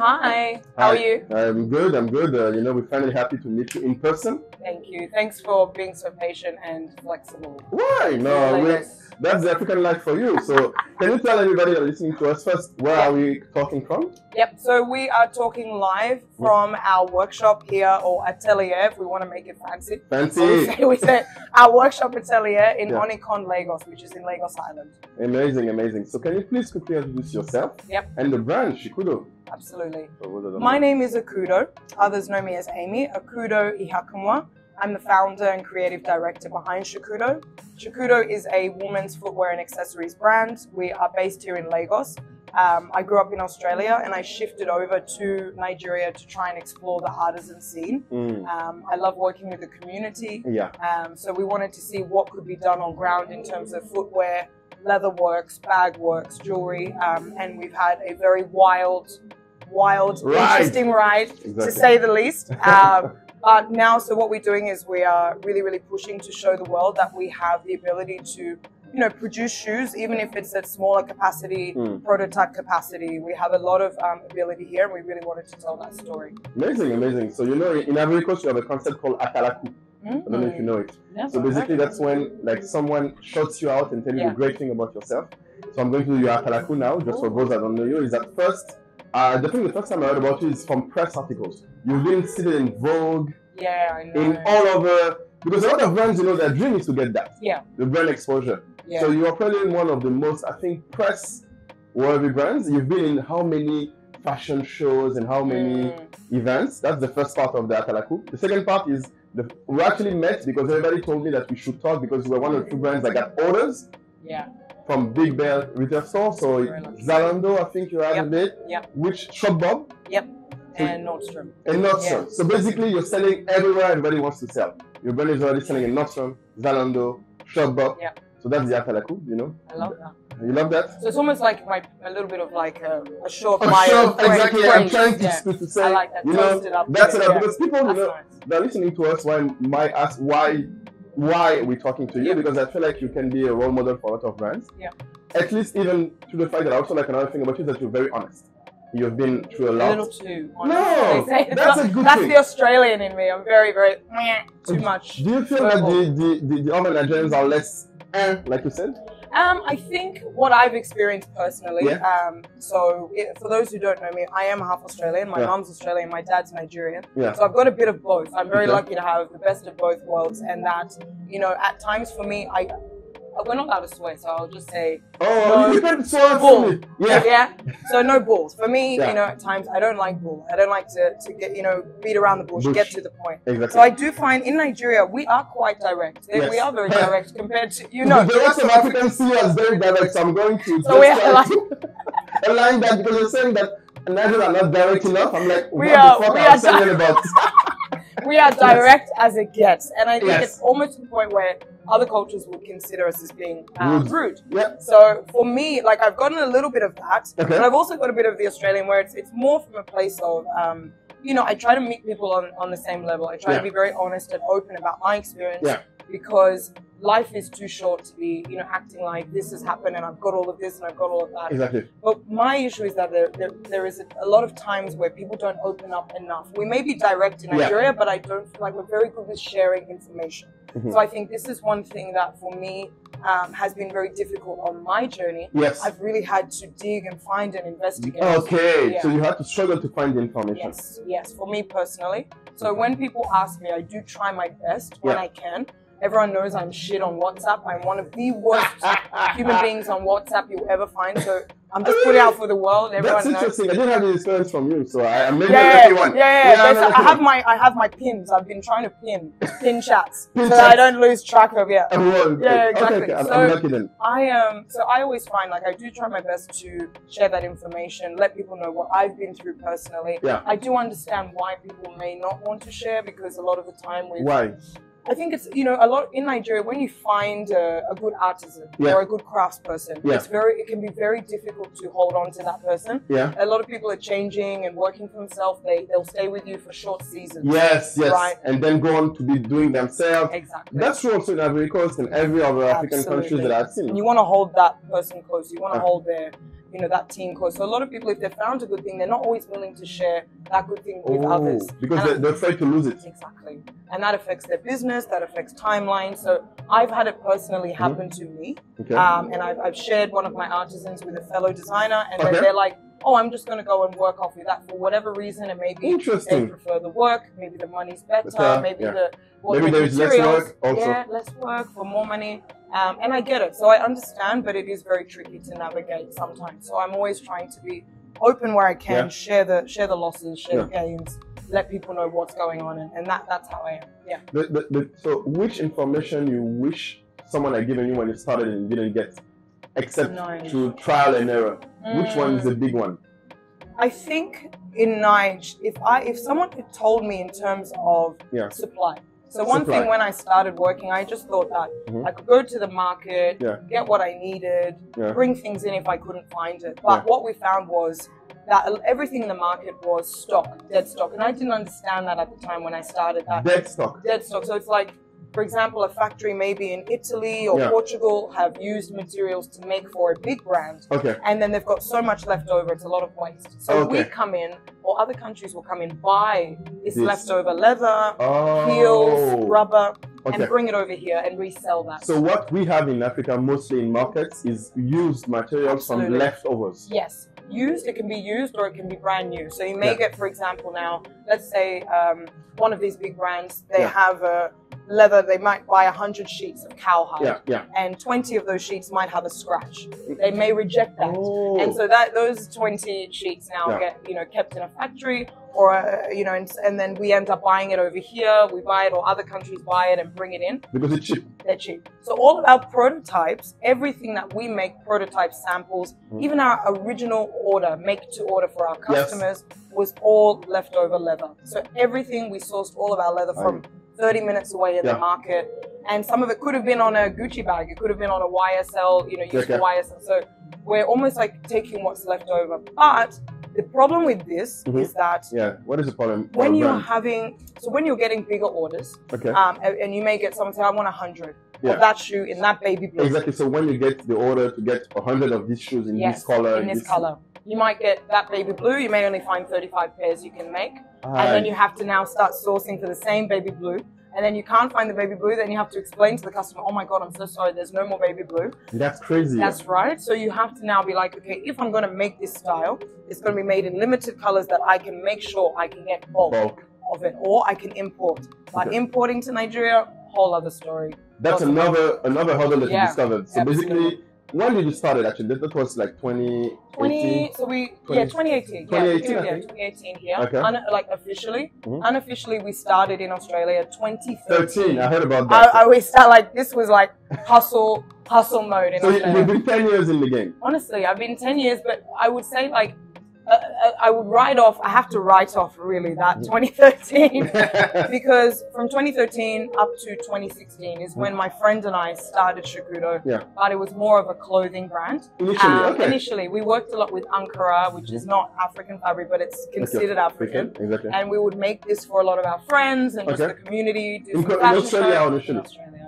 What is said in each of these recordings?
Hi, how are you? I'm good, you know, we're finally happy to meet you in person. Thank you. Thanks for being so patient and flexible. Why? No, that's the African life for you. So can you tell everybody that are listening to us first, where are we talking from? Yep, so we are talking live from our workshop here, or atelier, if we want to make it fancy. Fancy! We say our workshop atelier in ANKA, Lagos, which is in Lagos Island. Amazing, amazing. So can you please quickly introduce yourself? Yep. And the brand, Shekudo. Absolutely. My name is Akudo. Others know me as Amy. Akudo Iheakanwa. I'm the founder and creative director behind Shekudo. Shekudo is a women's footwear and accessories brand. We are based here in Lagos. I grew up in Australia and I shifted over to Nigeria to try and explore the artisan scene. I love working with the community. So we wanted to see what could be done on ground in terms of footwear, leather works, bag works, jewelry, and we've had a very wild, interesting ride, to say the least. But now, so what we're doing is we are really pushing to show the world that we have the ability to, you know, produce shoes, even if it's at smaller capacity, prototype capacity. We have a lot of ability here, and we really wanted to tell that story. Amazing, amazing. So, you know, in Ivory Coast, you have a concept called Akalaku. I don't know if you know it. So basically, that's when like someone shouts you out and tells you a great thing about yourself. So I'm going to do your Akalaku now, just for those that don't know you. Is that first? The first time I heard about you is from press articles. You've been sitting in Vogue. Yeah, I know. In all over, because a lot of brands, you know, their dream is to get that. Yeah. The brand exposure. Yeah. So you are probably one of the most, I think, press-worthy brands. You've been in how many fashion shows and how many events? That's the first part of the Akalaku. The second part is we actually met because everybody told me that we should talk because we were one of the few brands that got orders. Yeah. From Big Bear retail store, so Zalando, I think you had a bit. Which Shop Bob? Yep. And Nordstrom. And Nordstrom. Yeah. So basically, you're selling everywhere everybody wants to sell. Your brand is already selling in Nordstrom, Zalando, Shop Bob. Yeah. So that's the Akalaku, you know. I love that. You love that? So it's almost like a little bit of like a short bio. Exactly. I'm trying to say. I like that. You know, that's it. Because people, you know, they're listening to us might ask why we're talking to you, because I feel like you can be a role model for a lot of brands. Yeah. At least even to the fact that I also like another thing about you is that you're very honest. You've been through a lot. A little too honest. No, that's a good thing. That's the Australian in me. I'm very too much. Do you feel that the other Nigerians are less like you said? I think what I've experienced personally, so for those who don't know me, I am half Australian. My mom's Australian, my dad's Nigerian. So I've got a bit of both. I'm very lucky to have the best of both worlds, and that, you know, at times for me, we're not allowed to swear, so I'll just say you can swear for me. Yeah. So no bulls. For me, you know, at times I don't like bull. I don't like to get, you know, beat around the bush, get to the point. Exactly. So I do find in Nigeria we are quite direct. We are very direct compared to, you know. The rest of Africans see us very direct, so I'm going to align that because you're saying that Nigerians are not direct enough. I'm like, what the fuck are you saying about? We are direct as it gets, and I think it's almost to the point where other cultures would consider us as being rude. So for me, like, I've gotten a little bit of that, but I've also got a bit of the Australian where it's more from a place of, you know, I try to meet people on the same level. I try to be very honest and open about my experience because life is too short to be, you know, acting like this has happened and I've got all of this and I've got all of that. Exactly. But my issue is that there is a lot of times where people don't open up enough. We may be direct in Nigeria, but I don't feel like we're very good with sharing information. So I think this is one thing that for me has been very difficult on my journey. I've really had to dig and find and investigate. So you had to struggle to find the information. Yes, for me personally. So when people ask me, I do try my best when I can. Everyone knows I'm shit on WhatsApp. I'm one of the worst human beings on WhatsApp you'll ever find. So I'm just putting it out for the world. Everyone That's interesting. knows. I didn't have the experience from you, so I'm maybe a lucky one. I have my pins. I've been trying to pin chats so that I don't lose track of exactly. Okay. I'm lucky then. So I always find, like, I do try my best to share that information, let people know what I've been through personally. I do understand why people may not want to share because a lot of the time I think it's, you know, a lot in Nigeria, when you find a good artisan or a good craftsperson, it can be very difficult to hold on to that person. A lot of people are changing and working for themselves. They'll stay with you for short seasons. Right? And then go on to be doing themselves. Exactly. That's true also in Ivory Coast and every other African countries that I've seen. And you want to hold that person close. You want to hold you know, that team close. So a lot of people, if they've found a good thing, they're not always willing to share that good thing with others. Because they're afraid to lose it. Exactly. And that affects their business, that affects timelines. So I've had it personally happen to me. Okay. And I've shared one of my artisans with a fellow designer, and then they're like, oh, I'm just going to go and work off with that for whatever reason, and maybe they prefer the work, maybe the money's better, maybe maybe there's less work also. Yeah, less work for more money. And I get it. So I understand, but it is very tricky to navigate sometimes. So I'm always trying to be open where I can, share the losses, share the gains, let people know what's going on, and that's how I am. Yeah. So which information you wish someone had given you when you started and didn't get, except through trial and error? Which one is the big one? I think in Nige, if someone had told me in terms of supply. So one thing when I started working, I just thought that I could go to the market, get what I needed, bring things in if I couldn't find it. But what we found was that everything in the market was stock, dead stock. And I didn't understand that at the time when I started that. Dead stock. Dead stock. So it's like, for example, a factory maybe in Italy or Portugal have used materials to make for a big brand. Okay. And then they've got so much left over, it's a lot of waste. So we come in, or other countries will come in, buy this leftover leather, heels, rubber, and bring it over here and resell that. So what we have in Africa, mostly in markets, is used materials from leftovers. Yes. Used, it can be used or it can be brand new. So you may get, for example, now, let's say one of these big brands, they have a leather, they might buy 100 sheets of cowhide, and 20 of those sheets might have a scratch. They may reject that, and so those 20 sheets now get kept in a factory, or and then we end up buying it over here. We buy it, or other countries buy it and bring it in because it's cheap. They're cheap. So all of our prototypes, everything that we make, prototype samples, even our original order, make to order for our customers, was all leftover leather. So everything we sourced, all of our leather from 30 minutes away in the market, and some of it could have been on a Gucci bag, it could have been on a YSL, used for YSL. So we're almost like taking what's left over. But the problem with this is that what is the problem? When you're when you're getting bigger orders, and you may get someone say, I want 100 of that shoe in that baby blue. Exactly. So when you get the order to get 100 of these shoes in this color, you might get that baby blue. You may only find 35 pairs you can make. And then you have to now start sourcing for the same baby blue. And then you can't find the baby blue. Then you have to explain to the customer, oh my God, I'm so sorry, there's no more baby blue. That's crazy. That's right. So you have to now be like, okay, if I'm going to make this style, it's going to be made in limited colors that I can make sure I can get bulk of it, or I can import. But importing to Nigeria, whole other story. That's another hurdle that you discovered. So basically, when did you start it actually? That was like 2018? 2018. 2018 here. Okay. Like officially. Unofficially, we started in Australia 2013. I heard about that. We start like, this was like hustle mode in Australia. So you've been 10 years in the game? Honestly, I've been 10 years, but I would say like, I have to write off really that 2013 because from 2013 up to 2016 is when my friend and I started Shekudo, but it was more of a clothing brand. Initially, we worked a lot with ANKA, which is not African fabric, but it's considered African. Exactly. And we would make this for a lot of our friends and just the community. In Australia.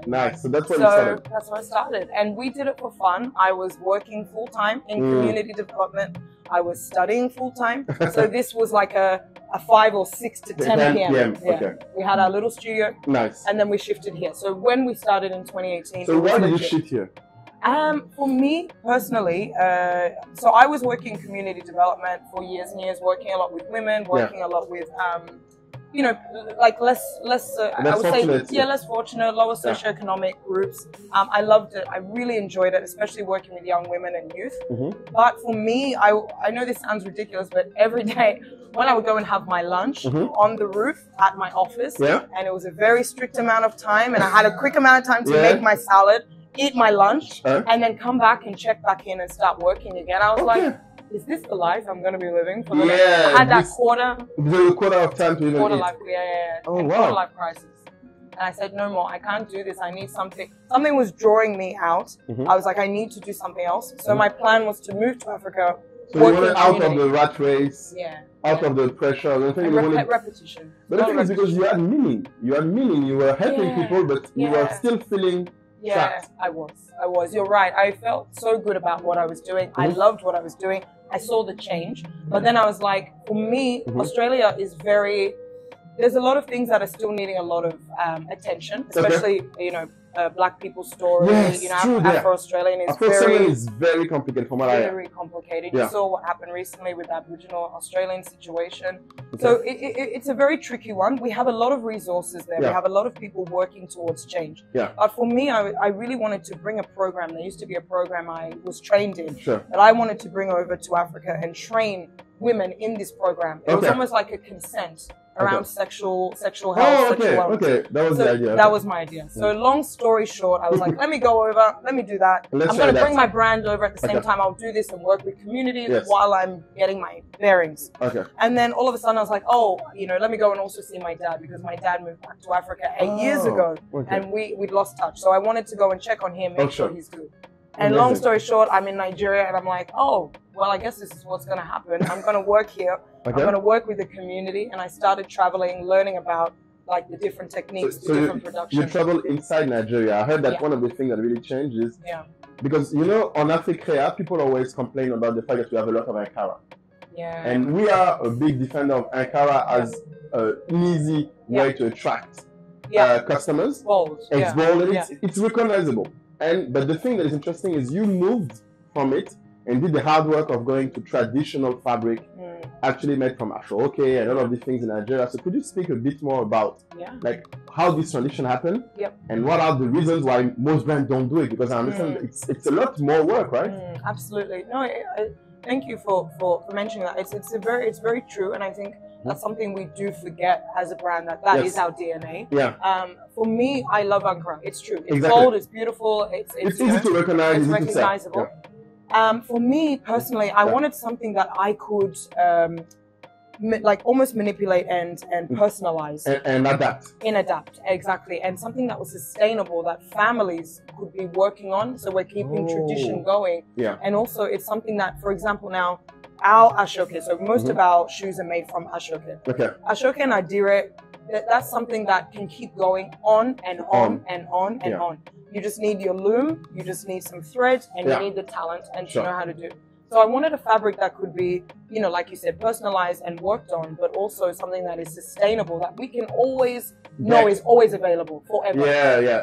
Nice. So that's when you started. That's when I started. And we did it for fun. I was working full-time in community development. I was studying full-time. So this was like a 5 or 6 to 10 p.m. Okay. We had our little studio. Nice. And then we shifted here. So when we started in 2018. So why did you shift here? For me personally, so I was working community development for years and years, working a lot with women, working a lot with like less fortunate, lower socioeconomic groups. I loved it. I really enjoyed it, especially working with young women and youth. But for me, I know this sounds ridiculous, but every day when I would go and have my lunch on the roof at my office, and it was a very strict amount of time, and I had a quick amount of time to make my salad, eat my lunch, and then come back and check back in and start working again. I was like, is this the life I'm going to be living for the next? I had that quarter of time to even eat. Life, quarter life crisis. And I said, no more, I can't do this. I need something. Something was drawing me out. I was like, I need to do something else. So my plan was to move to Africa. So you wanted out of the rat race, out of the pressure. And repetition. But the thing is because you had meaning. You were helping people, but you were still feeling trapped. I was. You're right. I felt so good about what I was doing. I loved what I was doing. I saw the change. But then I was like, for me, Australia is very... There's a lot of things that are still needing a lot of attention, especially, you know, Black people's story. Yes, you know, true, Afro-Australian is very complicated from what very complicated. You saw what happened recently with the Aboriginal Australian situation. So it's a very tricky one. We have a lot of resources there. We have a lot of people working towards change. But for me, I really wanted to bring a program. There used to be a program I was trained in that I wanted to bring over to Africa and train women in this program. It was almost like a consent around sexual health, sexuality. That was the idea. That was my idea. So long story short, I was like, let me go over, let me do that. I'm going to bring my brand over at the same time. I'll do this and work with communities while I'm getting my bearings. And then all of a sudden I was like, oh, you know, let me go and also see my dad, because my dad moved back to Africa 8 years ago and we'd lost touch. So I wanted to go and check on him, make sure he's good. And long story short, I'm in Nigeria and I'm like, oh, well, I guess this is what's going to happen. I'm going to work here. I'm going to work with the community. And I started traveling, learning about like the different techniques, the different production. You travel inside Nigeria. I heard that one of the things that really changes, because, you know, on Africa, people always complain about the fact that we have a lot of Ankara. And we are a big defender of Ankara as an easy way to attract customers. Bold. It's bold and it's recognizable. But the thing that is interesting is you moved from it and did the hard work of going to traditional fabric, actually made from Ashoke and all of these things in Nigeria. So could you speak a bit more about like how this transition happened and what are the reasons why most brands don't do it? Because I understand it's a lot more work, right? Absolutely. No, thank you for mentioning that. It's very true, and I think that's something we do forget as a brand, that is our DNA. For me, I love Ankara. It's true. It's bold. It's beautiful. It's easy to recognize. It's recognizable. For me personally, I wanted something that I could like almost manipulate and personalize and adapt. Exactly. And something that was sustainable, that families could be working on, so we're keeping tradition going. And also it's something that, for example, now our Ashoke, so most of our shoes are made from Ashoke. Ashoke and Adire, that's something that can keep going on and on and on and on. You just need your loom, you just need some thread, and you need the talent and to know how to do it. So I wanted a fabric that could be, you know, like you said, personalized and worked on, but also something that is sustainable, that we can always know is always available forever.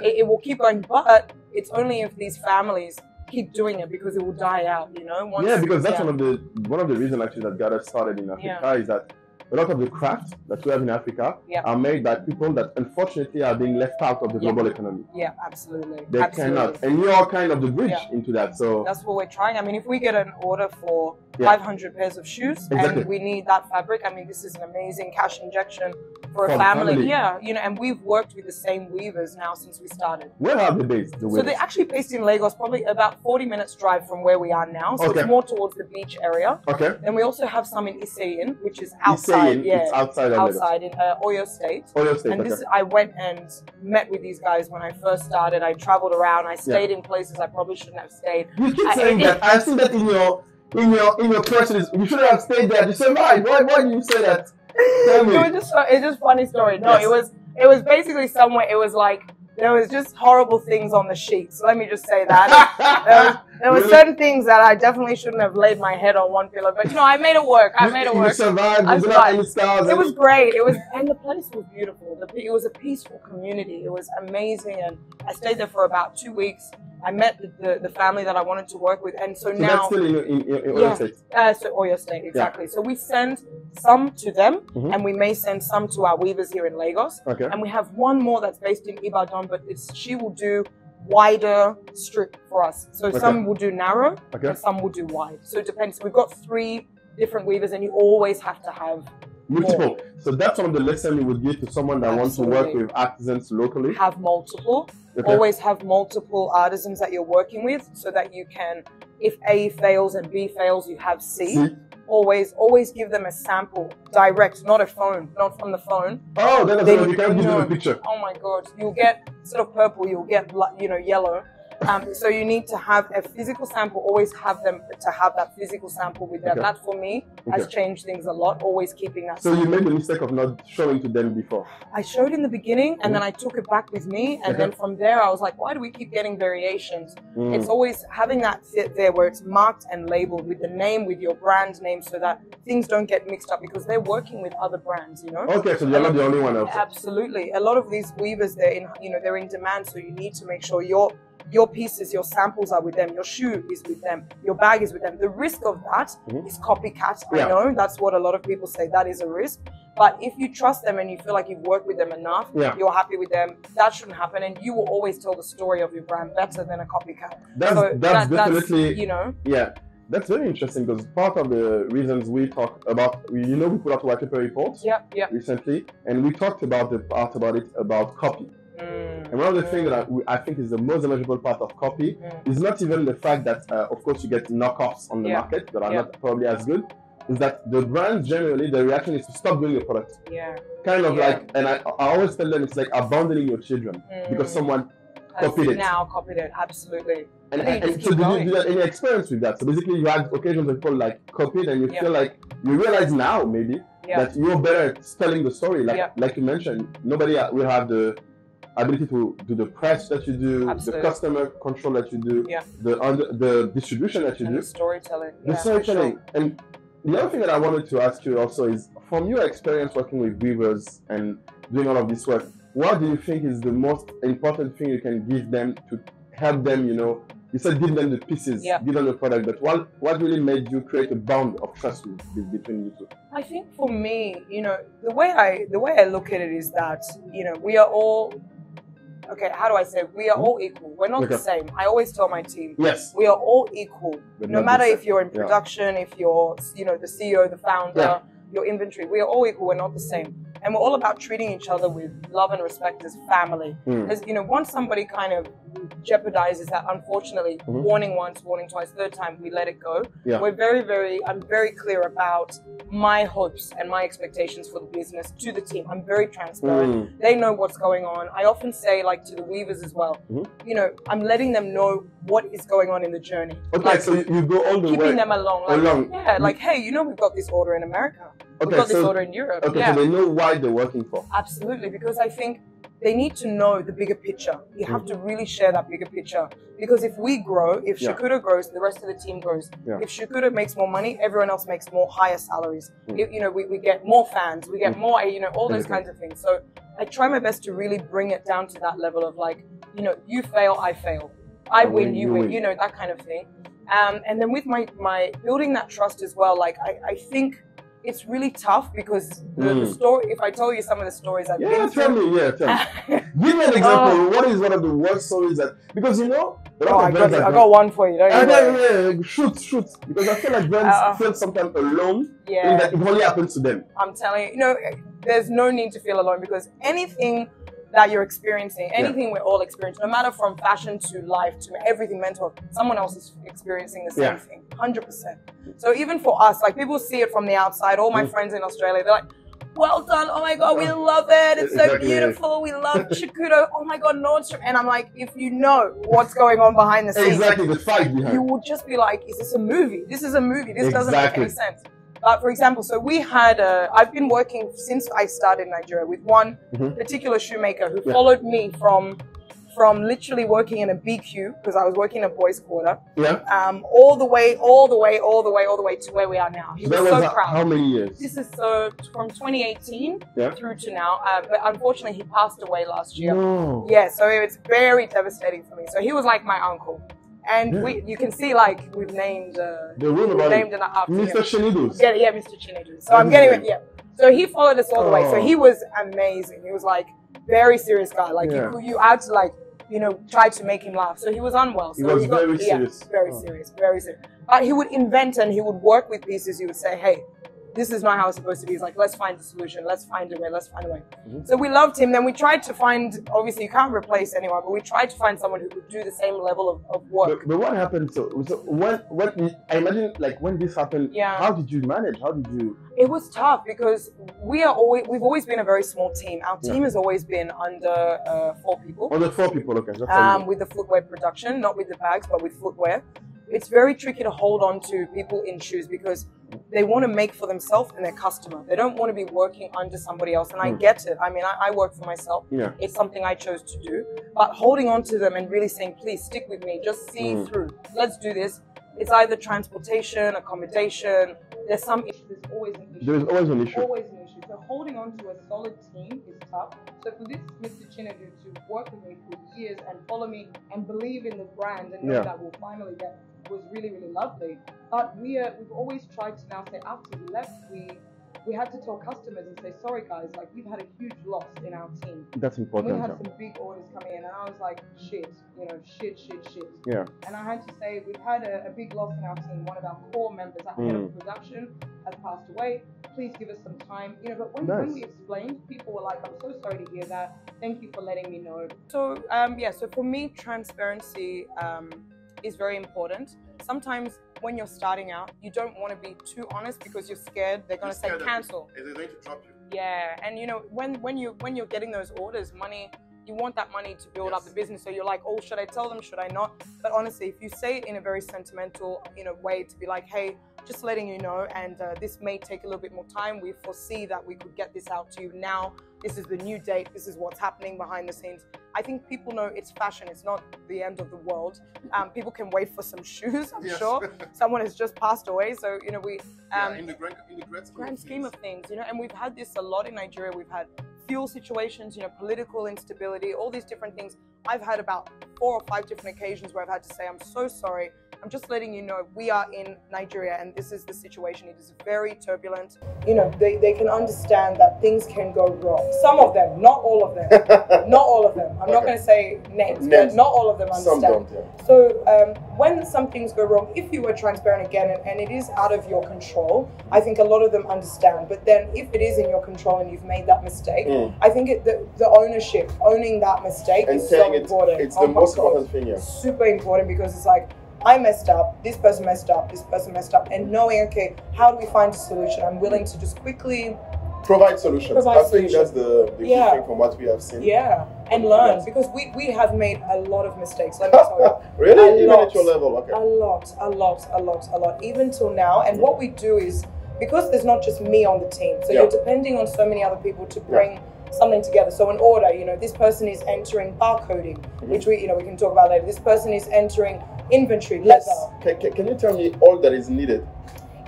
It will keep going, but it's only if these families keep doing it, because it will die out, you know. Because that's one of the reasons actually that got us started in Africa is that a lot of the crafts that we have in Africa are made by people that unfortunately are being left out of the global economy. Absolutely. They cannot. And you are kind of the bridge into that. So that's what we're trying. I mean, if we get an order for 500 pairs of shoes and we need that fabric, I mean, this is an amazing cash injection for a family. You know, and we've worked with the same weavers now since we started. Where are they based? So they're actually based in Lagos, probably about 40 minutes drive from where we are now. So it's more towards the beach area. And we also have some in Iseyin, which is outside. It's outside in Oyo State. And this, I went and met with these guys when I first started. I traveled around. I stayed in places I probably shouldn't have stayed. You keep saying that. I've seen that in your questions. You shouldn't have stayed there. You survived. Why do you say that? Tell me. It's just funny story. No, it was basically somewhere. It was like there was just horrible things on the sheets. Let me just say that. There were certain things that I definitely shouldn't have laid my head on one pillow. But, you know, I made it work. You survived. You didn't have any scars. It was great. And the place was beautiful. It was a peaceful community. It was amazing. And I stayed there for about 2 weeks. I met the family that I wanted to work with, and so now that's still in Oyo State. So Oyo State, exactly. So we send some to them, and we may send some to our weavers here in Lagos. And we have one more that's based in Ibadan, but she will do wider strip for us. So some will do narrow, and some will do wide. So it depends. We've got 3 different weavers, and you always have to have multiple. More. So that's one of the lessons you would give to someone that wants to work with artisans locally. Have multiple. Always have multiple artisans that you're working with, so that you can, if A fails and B fails, you have C. Always give them a sample direct, not a phone, not from the phone. Oh, then you can't give them a picture. Oh my God, you'll get sort of purple, you'll get yellow, So you need to have a physical sample, always have them to have that physical sample with them. Okay. That for me has changed things a lot, always keeping that sample. You made the mistake of not showing to them before? I showed in the beginning and then I took it back with me, and then from there I was like, why do we keep getting variations? It's always having that fit there where it's marked and labeled with the name, with your brand name, so that things don't get mixed up, because they're working with other brands, you know? Okay, so you're not the only one else. Absolutely. A lot of these weavers, they're in demand, so you need to make sure your pieces, your samples are with them, your shoe is with them, your bag is with them. The risk of that is copycat. I know that's what a lot of people say, that is a risk. But if you trust them and you feel like you've worked with them enough, you're happy with them, that shouldn't happen. And you will always tell the story of your brand better than a copycat. That's definitely, you know. Yeah, that's very interesting, because part of the reasons we talk about, we put out a white paper report recently, and we talked about about copy. And one of the things that I think is the most valuable part of copy is not even the fact that, of course, you get knockoffs on the market that are not probably as good, is that the brands generally, the reaction is to stop doing the product. Kind of like, and I always tell them it's like abandoning your children because someone copied it. Copied it, absolutely. And so did you have any experience with that? So basically you had occasions where people like copied, and you feel like, you realize now maybe that you're better at telling the story. Like you mentioned, nobody will have the ability to do the press that you do, the customer control that you do, the distribution that you do. The storytelling. The storytelling. And the other thing that I wanted to ask you also is, from your experience working with weavers and doing all of this work, what do you think is the most important thing you can give them to help them, you said give them the pieces, give them the product, but what really made you create a bond of trust between you two? I think for me, the way I look at it is that, we are all, how do I say? We are all equal. We're not the same. I always tell my team, we are all equal. No matter if you're in production, if you're, the CEO, the founder, your inventory, we are all equal. We're not the same. And we're all about treating each other with love and respect as family. Because, once somebody kind of jeopardizes that, unfortunately, warning once, warning twice, third time, we let it go. We're I'm very clear about my hopes and my expectations for the business to the team. I'm very transparent. They know what's going on. I often say, like, to the weavers as well, I'm letting them know what is going on in the journey. So you go all the way. Keeping them along. Hey, we've got this order in America. We've got this order in Europe. So they know why they're working for. Absolutely, because I think they need to know the bigger picture. You have to really share that bigger picture. Because if we grow, if Shekudo grows, the rest of the team grows. If Shekudo makes more money, everyone else makes more higher salaries. We get more fans, we get more, all those kinds of things. So I try my best to really bring it down to that level of like, you fail, I fail. I win, you win, that kind of thing. And then with my building that trust as well, like I think it's really tough because the story, if I tell you some of the stories I've been through. Tell me. Give me an example. What is one of the worst stories that, because I got one for you. Shoot. Because I feel like brands feel sometimes alone in that it only happens to them. I'm telling you, there's no need to feel alone, because anything that you're experiencing, anything we're all experiencing, no matter from fashion to life to everything mental, someone else is experiencing the same thing, 100%. So even for us, like, people see it from the outside. All my friends in Australia, they're like, well done, oh my God, we love it, it's so beautiful, we love Shekudo, oh my God, Nordstrom. And I'm like, if you know what's going on behind the scenes, the fight behind, you will just be like, is this a movie? This is a movie, this doesn't make any sense. For example, so we had, I've been working since I started in Nigeria with one particular shoemaker who followed me from literally working in a BQ, because I was working in a boys' quarter, all the way to where we are now. He was so proud. How many years? This is from 2018 through to now, but unfortunately he passed away last year. No. Yeah, so it's very devastating for me. So he was like my uncle. And you can see, like, we've named the room about Mr. Shenidos. Yeah, Mr. Shenidos. So I'm getting it. Yeah. So he followed us all the way. So he was amazing. He was like very serious guy. Like you had to, like, try to make him laugh. So he was unwell. So he was very serious. Very serious. But he would invent and he would work with pieces. He would say, hey, this is not how it's supposed to be. It's like, let's find a solution, let's find a way, let's find a way. So we loved him. Then we tried to find, obviously you can't replace anyone, but we tried to find someone who could do the same level of work. But what happened? So when I imagine, like, when this happened, how did you manage? How did you? It was tough because we've always been a very small team. Our team has always been under 4 people. Under 4 people, okay. With the footwear production, not with the bags, but with footwear. It's very tricky to hold on to people in shoes because they want to make for themselves and their customer. They don't want to be working under somebody else. And I get it. I mean, I work for myself. Yeah. It's something I chose to do. But holding on to them and really saying, please stick with me, just see through. Let's do this. It's either transportation, accommodation. There's some issue. There's always an issue. There's always an issue. Always an issue. So holding on to a solid team is tough. So for this Mr. Chinedu to work with me for years and follow me and believe in the brand and know that we'll finally get was really, really lovely. But we've always tried to now say after we left, we had to tell customers and say, sorry guys, like we've had a huge loss in our team. That's important. And we had some big orders coming in and I was like, shit. Yeah. And I had to say, we've had a big loss in our team. One of our core members, our head of production, has passed away. Please give us some time. But when we explained, people were like, I'm so sorry to hear that. Thank you for letting me know. So, so for me, transparency is very important. Sometimes when you're starting out, you don't want to be too honest because you're scared they're going to say cancel. They're going to drop you. Yeah, and when you're getting those orders, money, you want that money to build up the business. So you're like, oh, should I tell them? Should I not? But honestly, if you say it in a very sentimental, way to be like, hey, just letting you know, and this may take a little bit more time. We foresee that we could get this out to you now. This is the new date. This is what's happening behind the scenes. I think people know it's fashion. It's not the end of the world. People can wait for some shoes, I'm sure. Someone has just passed away. So, we... in the grand scheme of things, and we've had this a lot in Nigeria. We've had fuel situations, political instability, all these different things. I've had about 4 or 5 different occasions where I've had to say, I'm so sorry. I'm just letting you know we are in Nigeria and this is the situation. It is very turbulent. They can understand that things can go wrong. Some of them, not all of them. Not all of them. I'm not going to say names, but not all of them understand. Some don't, So when some things go wrong, if you were transparent again and it is out of your control, I think a lot of them understand. But then if it is in your control and you've made that mistake, I think the ownership, owning that mistake is so important. It's the most important thing, yeah. Super important because it's like, I messed up, this person messed up, this person messed up, and knowing, okay, how do we find a solution? I'm willing to just quickly provide solutions. I think that's the key thing from what we have seen. Yeah, and learn, because we have made a lot of mistakes, let me tell you. Really? Even at your level? Okay. A lot, even till now. And what we do is, because there's not just me on the team, so you're depending on so many other people to bring something together. So an order, this person is entering barcoding, which we can talk about later. This person is entering inventory, leather. Can you tell me all that is needed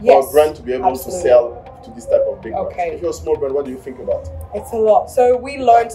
for a brand to be able to sell to this type of big brands? If you're a small brand, what do you think about? It's a lot. So we learned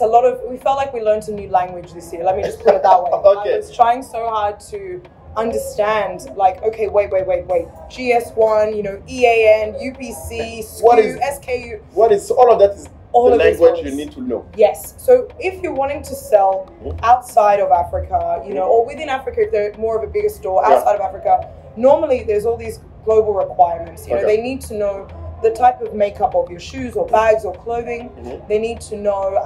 we felt like we learned a new language this year. Let me just put it that way. I was trying so hard to understand, like, okay, wait. GS1, EAN, UPC, SKU, SKU. What is all of that is the language you need to know. Yes. So if you're wanting to sell outside of Africa, or within Africa, if they're more of a bigger store outside of Africa, normally there's all these global requirements. They need to know the type of makeup of your shoes or bags or clothing. They need to know,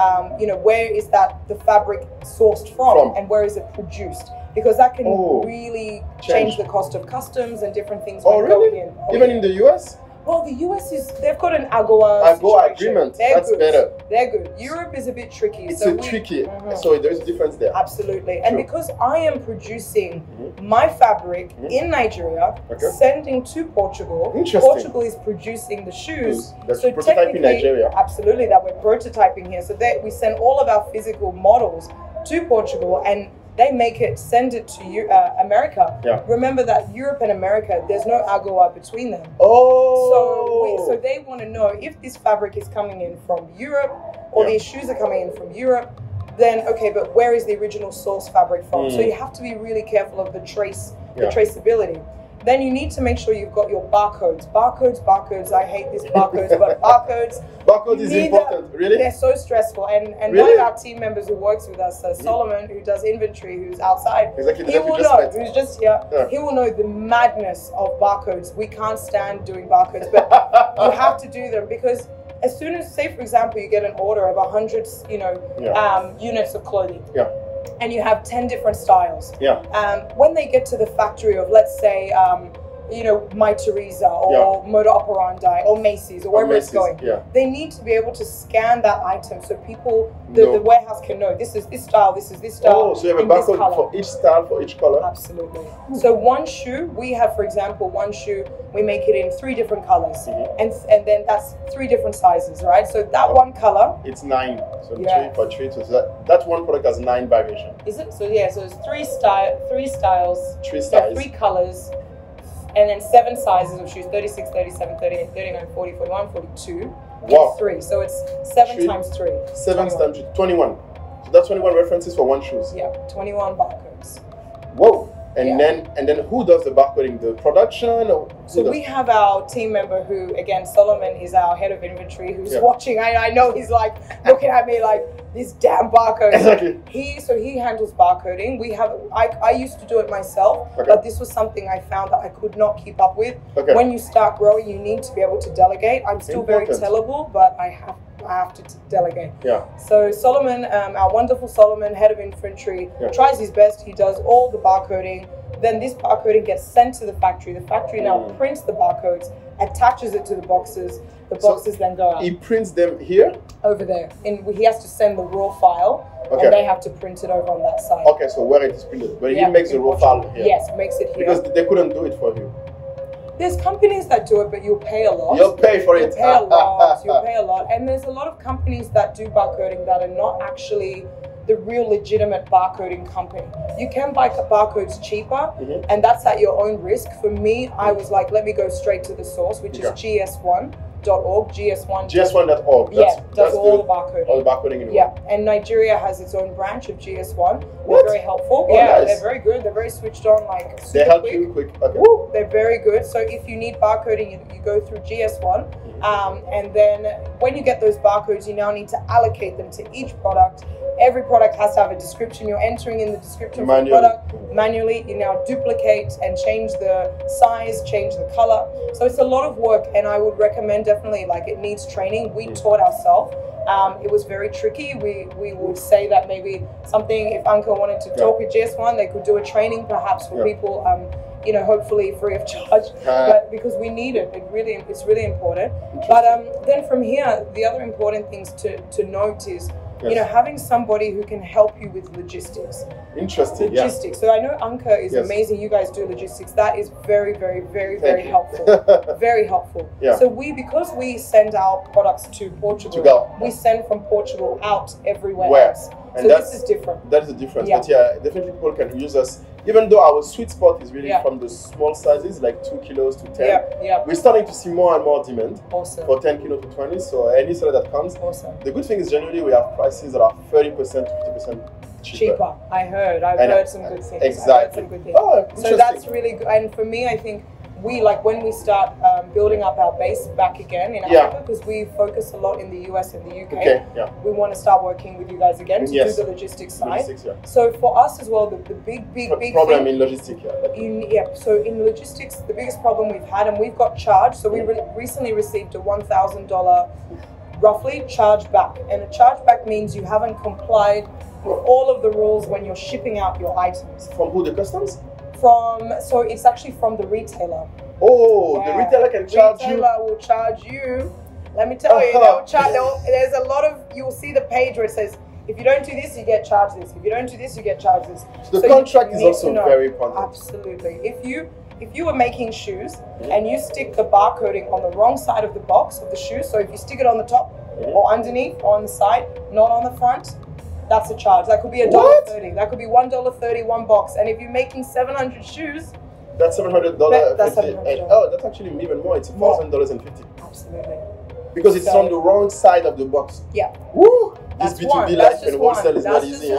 where is the fabric sourced from and where is it produced? Because that can really change the cost of customs and different things. Going in. Even in the US? Well, the US they've got an AGOA agreement. That's good. Better. They're good. Europe is a bit tricky. It's tricky. So there's a difference there. Absolutely. And because I am producing my fabric in Nigeria, sending to Portugal. Portugal is producing the shoes. That's prototyping Nigeria. Absolutely, that we're prototyping here. So we send all of our physical models to Portugal and they send it to America. Remember that Europe and America, there's no AGOA between them. So they want to know if this fabric is coming in from Europe or these shoes are coming in from Europe, then okay, but where is the original source fabric from? So you have to be really careful of the traceability. Then you need to make sure you've got your barcodes. Barcodes. I hate these barcodes, but barcodes. Barcode is important, really? They're so stressful. And really? One of our team members who works with us, Solomon, who does inventory, who's outside, exactly. he will know, who's just here, he will know the madness of barcodes. We can't stand doing barcodes, but you have to do them because as soon as, say for example, you get an order of 100, units of clothing. Yeah. And you have 10 different styles. Yeah. When they get to the factory of, let's say, My Teresa or Moda Operandi or Macy's or wherever it's going, they need to be able to scan that item so people, the warehouse can know this is this style, this is this style. Oh, so you have a barcode for each style, for each color? Absolutely. So one shoe, we have, for example, one shoe, we make it in 3 different colors. And then that's 3 different sizes, right? So that one color. It's 9. So 3 for 3. So that one product has 9 variations. Is it? So yeah, so it's 3 styles. 3 styles. 3 colors. And then 7 sizes of shoes, 36, 37, 38, 39, 40, 41, 42. Wow. 3. So it's 7 times 3. 7 times 21. So that's 21 references for one shoes. Yeah, 21 barcodes. Whoa. And then who does the barcoding? The production? Or so we have our team member who, again, Solomon is our head of inventory, who's watching. I know he's like looking at me like, this damn barcode. Exactly. He handles barcoding. I used to do it myself, but this was something I found that I could not keep up with. When you start growing, you need to be able to delegate. I'm still very tellable, but I have to delegate. So Solomon, our wonderful Solomon, head of infantry, tries his best. He does all the barcoding. Then this barcoding gets sent to the factory. The factory now prints the barcodes, attaches it to the boxes. The boxes then go out. He prints them here? Over there. And he has to send the raw file, and they have to print it over on that side. Okay, so where it is printed. But he makes the raw file here? Yes, makes it here. Because they couldn't do it for you. There's companies that do it, but you'll pay a lot. You'll pay for it. You'll pay a lot. You'll pay a lot. And there's a lot of companies that do barcoding that are not actually the real legitimate barcoding company. You can buy barcodes cheaper, and that's at your own risk. For me, I was like, let me go straight to the source, which is gs1.org, gs1.org. Does all the barcoding. All the barcoding in and Nigeria has its own branch of GS1. What? They're very helpful. Oh, nice. They're very good. They're very switched on, like super They help quick. you quick. Okay. Woo, they're very good. So if you need barcoding, you go through GS1. And then when you get those barcodes, you now need to allocate them to each product. Every product has to have a description. You're entering in the description for the product manually. You now duplicate and change the size, change the color. So it's a lot of work, and I would recommend definitely, like, it needs training. We taught ourselves. It was very tricky. We would say that maybe something, if ANKA wanted to talk with GS1, they could do a training perhaps for people, hopefully free of charge, but because we need it, it's really important. But then from here, the other important things to note is, having somebody who can help you with logistics. Interesting. Logistics. So I know ANKA is amazing. You guys do logistics. That is very, very, very, very helpful. Very helpful. So because we send our products to Portugal, we send from Portugal out everywhere else. So this is different. That is the difference. But definitely people can use us. Even though our sweet spot is really from the small sizes, like 2 kilos to 10, we're starting to see more and more demand for 10 kilo to 20. So any seller that comes, the good thing is generally we have prices that are 30% to 50% cheaper. I've heard some good things. Exactly. Oh, so that's really good. And for me, I think when we start building up our base back again in Africa, because we focus a lot in the US and the UK, we want to start working with you guys again to do the logistics side. So for us as well, the big problem thing, in logistics. So in logistics, the biggest problem we've had, and we've got charged. So we recently received a $1,000 roughly charge back, and a charge back means you haven't complied with all of the rules when you're shipping out your items. From who? The customs? So it's actually from the retailer. Oh, the retailer can charge you. The retailer will charge you. Let me tell you, there's a lot of, you'll see the page where it says, if you don't do this, you get charged this. If you don't do this, you get charged this. So the contract is also very important. Absolutely. If you were making shoes and you stick the barcoding on the wrong side of the box of the shoe, so if you stick it on the top or underneath or on the side, not on the front, that's a charge. That could be $1.30. That could be $1.30 one box. And if you're making 700 shoes, that's $700. That's $700. Oh, that's actually even more. It's $1,000.50. Absolutely. Because it's on the wrong side of the box. Yeah. Woo! That's this B2B life and wholesale is not easy.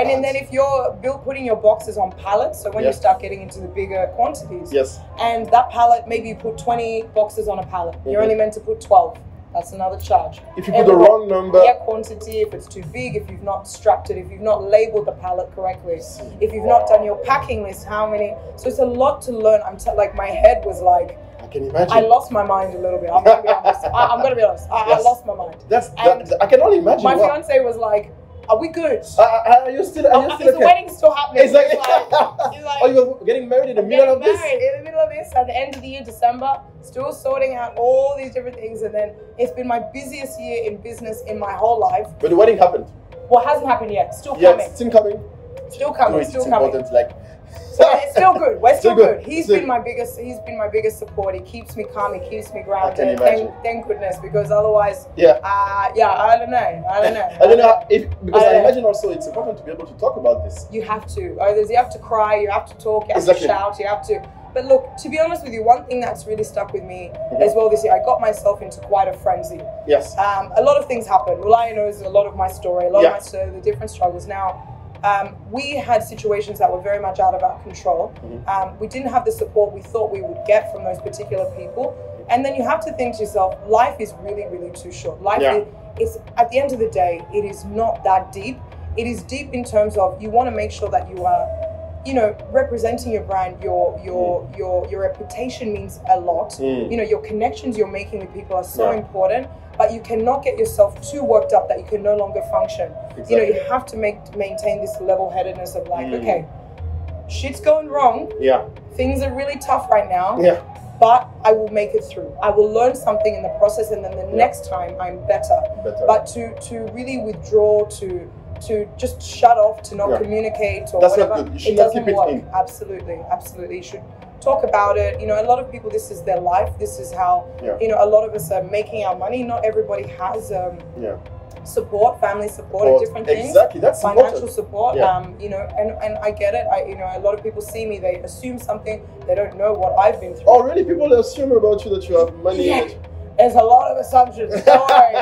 And then if you're putting your boxes on pallets, so when you start getting into the bigger quantities, and that pallet, maybe you put 20 boxes on a pallet, you're only meant to put 12. That's another charge. If you put the wrong number, quantity, if it's too big, if you've not strapped it, if you've not labeled the pallet correctly, if you've not done your packing list, how many? So it's a lot to learn. Like my head was like, can you imagine? I lost my mind a little bit. I'm gonna be honest. I'm gonna be honest. I lost my mind. I can only imagine. My fiance was like, "Are we good? Are you still? Is the wedding still happening?" He's like, "Oh, you're getting married in the middle of this." In the middle of this, at the end of the year, December, still sorting out all these different things, and then it's been my busiest year in business in my whole life. But the wedding happened. Well, it hasn't happened yet. Still coming. Still coming. Still coming. Still coming. Like. So it's still good. We're still good. He's been my biggest support. He keeps me calm. He keeps me grounded. Thank goodness, because otherwise, I don't know. I don't know because I imagine also it's important to be able to talk about this. You have to. You have to cry. You have to talk. You have to shout. You have to. But look, to be honest with you, one thing that's really stuck with me as well this year, I got myself into quite a frenzy. Yes. A lot of things happened. Rulaya knows a lot of my story. A lot of my story, the different struggles. Now. We had situations that were very much out of our control. We didn't have the support we thought we would get from those particular people. And then you have to think to yourself, life is really, really too short. Life is, at the end of the day, it is not that deep. It is deep in terms of you want to make sure that you are, representing your brand, your reputation means a lot. Your connections you're making with people are so important. But you cannot get yourself too worked up that you can no longer function. Exactly. You have to maintain this level-headedness of like, okay, shit's going wrong. Things are really tough right now. But I will make it through. I will learn something in the process, and then the next time I'm better. But to really withdraw, to just shut off, to not communicate or that's whatever, not good. You should it not doesn't keep it work. in. Absolutely. You should talk about it. A lot of people, this is their life. This is how, a lot of us are making our money. Not everybody has support, family support, and different things. Exactly, that's financial important. support. And I get it. A lot of people see me, they assume something. They don't know what I've been through. Oh, really? People assume about you that you have money. Yeah. There's a lot of assumptions. Don't worry.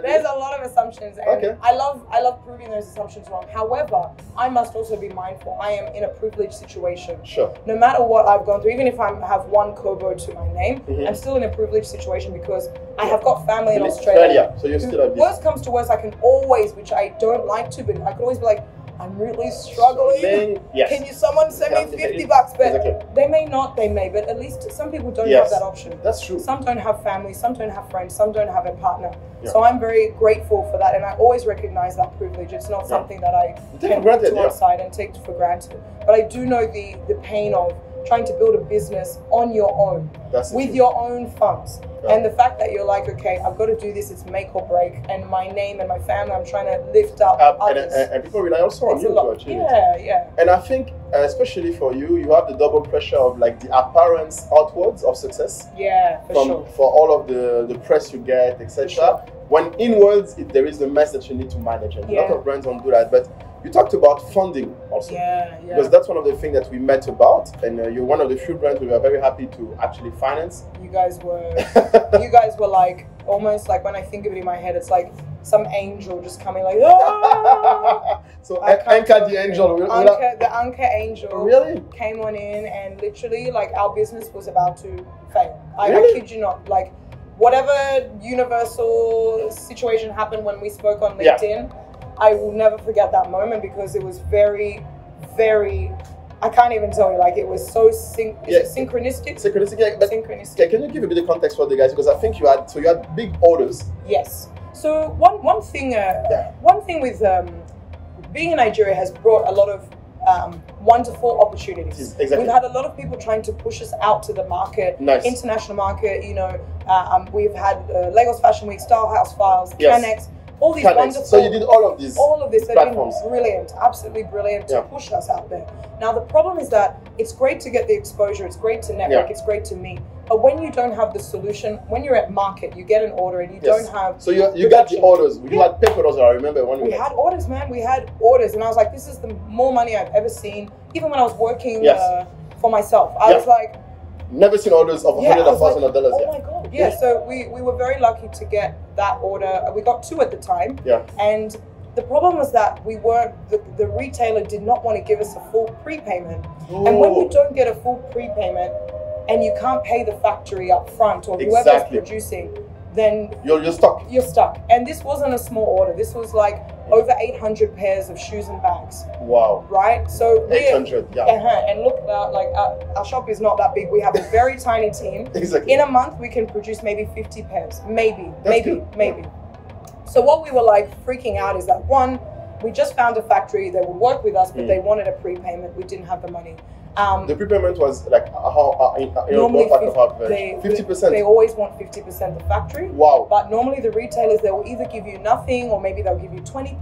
There's a lot of assumptions, and I love proving those assumptions wrong. However, I must also be mindful. I am in a privileged situation. Sure. No matter what I've gone through, even if I have one kobo to my name, I'm still in a privileged situation because I have got family in Australia. So you're still at this. Worst comes to worst, I can always, which I don't like to, but I could always be like, I'm really struggling. Can someone send me $50? But they may not, they may, but at least some people don't have that option. That's true. Some don't have family, some don't have friends, some don't have a partner. So I'm very grateful for that, and I always recognize that privilege. It's not something that I can put to one side and take for granted. But I do know the pain of trying to build a business on your own, with your own funds. And the fact that you're like, okay, I've got to do this, it's make or break, and my name and my family, I'm trying to lift up others. And people rely also on you to achieve it. Yeah. And I think, especially for you, you have the double pressure of like the appearance outwards of success. Yeah, for all of the press you get, etc. When inwards, there is the mess that you need to manage, and a lot of brands don't do that. But you talked about funding also. Because that's one of the things that we met about, and you're one of the few brands we are very happy to actually finance. You guys were like, almost like, when I think of it in my head, it's like some angel just coming like, oh! So ANKA the angel. The ANKA angel really came on in, and literally like our business was about to fail. I kid you not. Like whatever universal situation happened when we spoke on LinkedIn, I will never forget that moment, because it was very, very, I can't even tell you, like it was so synchronistic. Synchronistic. Can you give a bit of context for the guys? Because I think you had big orders. Yes. So one thing with being in Nigeria has brought a lot of wonderful opportunities. Exactly. We've had a lot of people trying to push us out to the market, international market. We've had Lagos Fashion Week, Style House Files, Canex. All these wonderful. So you did all of these. All of this. Platforms. They've been brilliant, absolutely brilliant to push us out there. Now the problem is that it's great to get the exposure, it's great to network, it's great to meet. But when you don't have the solution, when you're at market, you get an order and you don't have. So you got the orders. You had paper orders. I remember when we had orders, man. We had orders, and I was like, this is the more money I've ever seen. Even when I was working for myself, I was like. Never seen orders of $100,000. Oh my God! Yeah, so we were very lucky to get that order. We got 2 at the time. And The problem was that the retailer did not want to give us a full prepayment. And when you don't get a full prepayment and you can't pay the factory up front or whoever's producing, then you're stuck. You're stuck. And this wasn't a small order. This was like over 800 pairs of shoes and bags. Wow. Right? So 800, yeah. And look at that, like our shop is not that big. We have a very tiny team. Exactly. In a month, we can produce maybe 50 pairs. Maybe. So what we were like freaking out is that one, we just found a factory that would work with us, but they wanted a prepayment. We didn't have the money. The prepayment was like normally 50%. They always want 50% the factory. Wow. But normally the retailers, they will either give you nothing or maybe they'll give you 20%,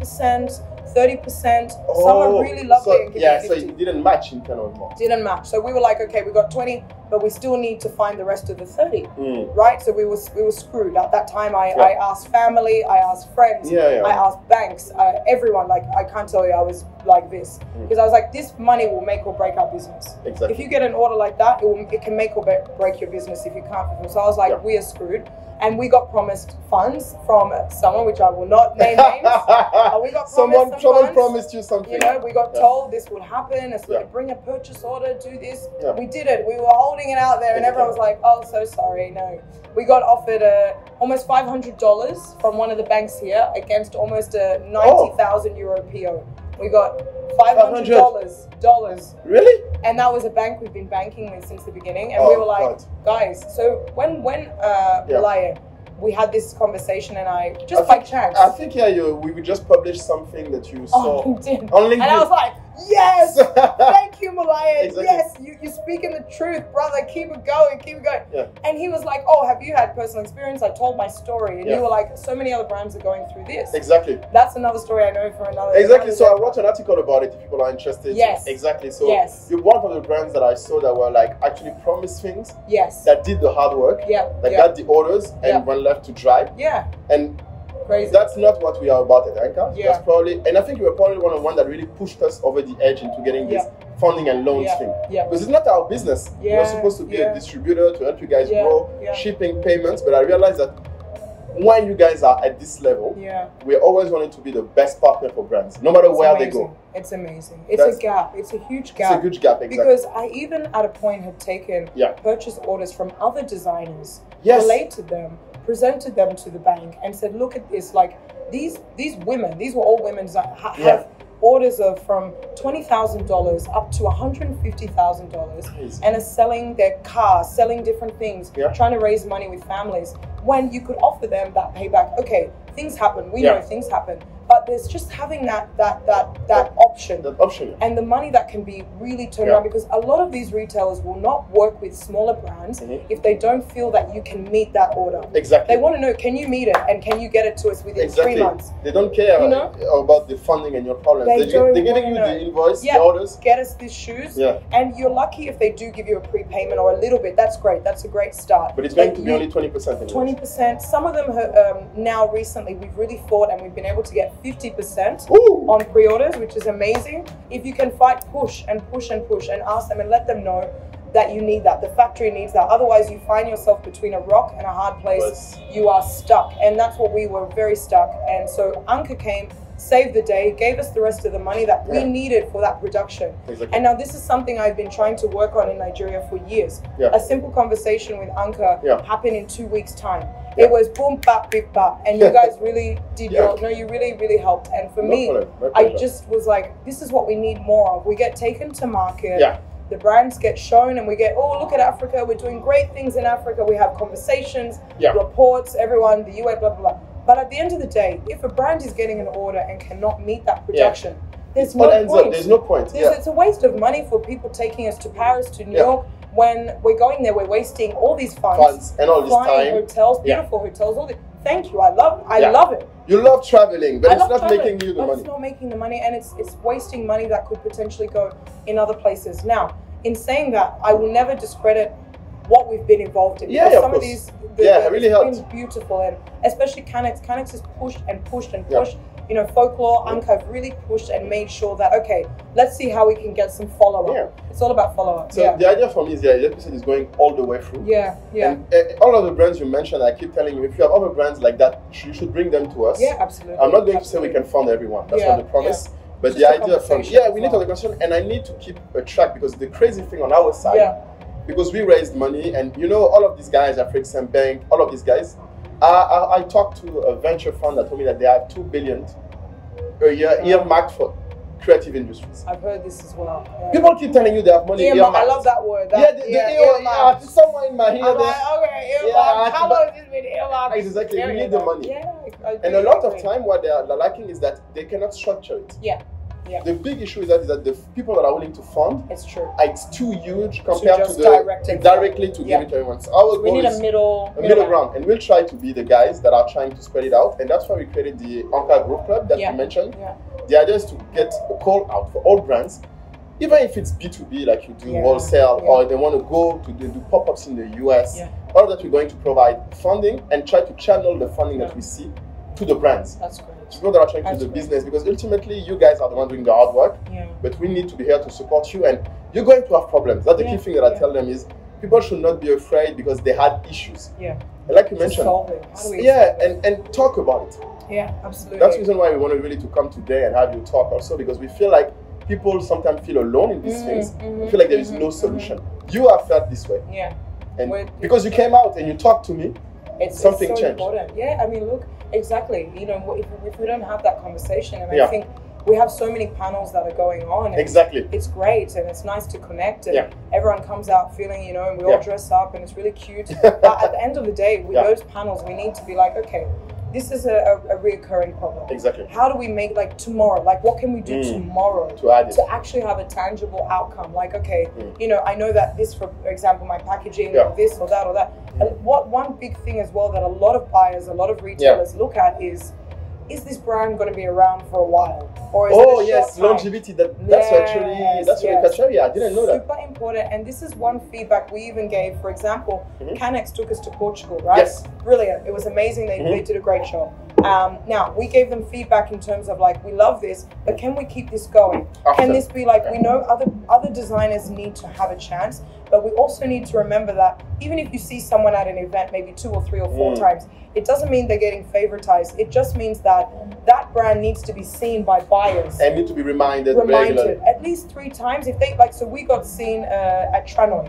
30%. Some are really lovely and give you 50%. So it didn't match in kind of. Didn't match. So we were like, okay, we got 20, but we still need to find the rest of the 30. Right? So we were screwed. At that time, I asked family, I asked friends, I asked banks, everyone. Like, I can't tell you, I was like this. Because I was like, this money will make or break our business. Exactly. If you get an order like that, it can make or break your business if you can't fulfill. So I was like, we are screwed. And we got promised funds from someone, which I will not name names. We got someone promised you something. You know, we got told this would happen. It's like, bring a purchase order, do this. We did it. We were holding it out there, and everyone was like, "Oh, so sorry, no." We got offered almost $500 from one of the banks here against almost a 90,000 euro PO. We got $500. Really? And that was a bank we've been banking with since the beginning. And we were like, guys, so when we had this conversation and I by chance. I think, we just published something that you saw on LinkedIn. And I was like, yes, thank you, Malaya. Exactly. Yes, you're speaking the truth, brother. Keep it going, keep it going. Yeah. And he was like, oh, have you had personal experience? I told my story. And you were like, so many other brands are going through this. Exactly. That's another story I know for another. Exactly. So I wrote an article about it if people are interested. Yes. Exactly. So you're one of the brands that I saw that were like actually promised things. Yes. That did the hard work. Yeah. That got the orders and went left to dry. Yeah. And crazy. That's not what we are about at ANKA. Yeah. That's probably, and I think you were probably one of the ones that really pushed us over the edge into getting this funding and loans thing. Yeah. Because it's not our business. We're supposed to be a distributor to help you guys grow, shipping, payments. But I realized that when you guys are at this level, we're always wanting to be the best partner for brands, no matter where they go. It's amazing. It's a gap. It's a huge gap. It's a huge gap, exactly. Because I even at a point had taken purchase orders from other designers, related them, presented them to the bank and said, look at this, like these women, these were all women that have orders of from $20,000 up to $150,000 and are selling their cars, selling different things, trying to raise money with families, when you could offer them that payback. Okay, things happen, we know things happen, but there's just having that option. That option. And the money that can be really turned around, because a lot of these retailers will not work with smaller brands if they don't feel that you can meet that order. Exactly. They want to know, can you meet it and can you get it to us within 3 months? They don't care about the funding and your problems. They're giving you the invoice, the orders. Get us these shoes. And you're lucky if they do give you a prepayment or a little bit. That's great. That's a great start. But it's going to be only 20%. 20%. Some of them now recently we've really fought and we've been able to get 50% on pre-orders, which is amazing. If you can fight, push and push and push and ask them and let them know that you need that. The factory needs that. Otherwise, you find yourself between a rock and a hard place. You are stuck. And that's what we were, very stuck. And so ANKA came, saved the day, gave us the rest of the money that we needed for that production. Exactly. And now this is something I've been trying to work on in Nigeria for years. A simple conversation with ANKA happened in 2 weeks' time. It was boom, bap, bip, bap. And you guys really did you really helped. And for me, I just was like, this is what we need more of. We get taken to market. The brands get shown and we get, oh, look at Africa. We're doing great things in Africa. We have conversations, reports, everyone, the UA, blah, blah, blah. But at the end of the day, if a brand is getting an order and cannot meet that production, there's no point. There's no point. It's a waste of money for people taking us to Paris, to New York. When we're going there, we're wasting all these funds and all this time. Hotels, beautiful hotels, all this. Thank you. I love it. You love traveling, but it's not making you the money. It's not making the money, and it's wasting money that could potentially go in other places. Now, in saying that, I will never discredit what we've been involved in. Some of these, it really helped. It's been beautiful, and especially Canex. Canex has pushed and pushed and pushed. you know, Folklore, ANKA have really pushed and made sure that, okay, let's see how we can get some follow-up. Yeah. It's all about follow-up. So the idea for me is the episode is going all the way through. Yeah, yeah. And all of the brands you mentioned, I keep telling you, if you have other brands like that, you should bring them to us. Yeah, absolutely. I'm not going to say we can fund everyone. That's not the promise. But just the idea from we need to have well. a conversation, and I need to keep a track, because the crazy thing on our side, because we raised money, and you know, all of these guys, African Bank, all of these guys, I talked to a venture fund that told me that they have $2 billion a year earmarked for creative industries. I've heard this as well. Yeah. People keep telling you they have money earmarked. I love that word. Earmarked. Somewhere in my ear. I'm like, okay, earmarked. How long has this been earmarked? Exactly. We need the money. Yeah, and a lot of time, what they're lacking is that they cannot structure it. Yeah. Yeah. The big issue is that the people that are willing to fund, it's true. It's too huge compared to the directly to give it to everyone. So we need a middle ground, and we'll try to be the guys that are trying to spread it out, and that's why we created the ANKA Group Club that you mentioned. Yeah. The idea is to get a call out for all brands, even if it's B2B, like you do wholesale, or they want to go to do pop-ups in the US. All of that, we're going to provide funding and try to channel the funding that we see to the brands. That's great. People that are trying to do the business, because ultimately you guys are the ones doing the hard work, but we need to be here to support you, and you're going to have problems. That's the key thing that I tell them is people should not be afraid because they had issues. Yeah. And like you mentioned, and talk about it. Yeah, absolutely. That's the reason why we wanted really to come today and have you talk also, because we feel like people sometimes feel alone in these things. We feel like there is no solution. You have felt this way. Yeah. And because you came out and you talked to me, something it's so changed. Important. Yeah, I mean, look, exactly. You know, if we don't have that conversation, and I think we have so many panels that are going on. And exactly. It's great, and it's nice to connect, and everyone comes out feeling, you know, and we all dress up, and it's really cute. But at the end of the day, with those panels, we need to be like, okay, this is a reoccurring problem. Exactly. How do we make, like, tomorrow? Like, what can we do tomorrow to actually have a tangible outcome? Like, okay, you know, I know that this, for example, my packaging, or this or that or that. And one big thing as well that a lot of buyers, a lot of retailers look at is this brand going to be around for a while? Or is it a short time? Longevity. That's actually, I didn't know that. Super important. And this is one feedback we even gave. For example, Canex took us to Portugal, right? Yes. Brilliant. It was amazing. They did a great job. Now, we gave them feedback in terms of like, we love this, but can we keep this going? Can this be like, we know other designers need to have a chance, but we also need to remember that even if you see someone at an event maybe 2 or 3 or 4 times, it doesn't mean they're getting favoritized. It just means that that brand needs to be seen by buyers. And need to be reminded regularly. At least 3 times. If they so we got seen at Tranoi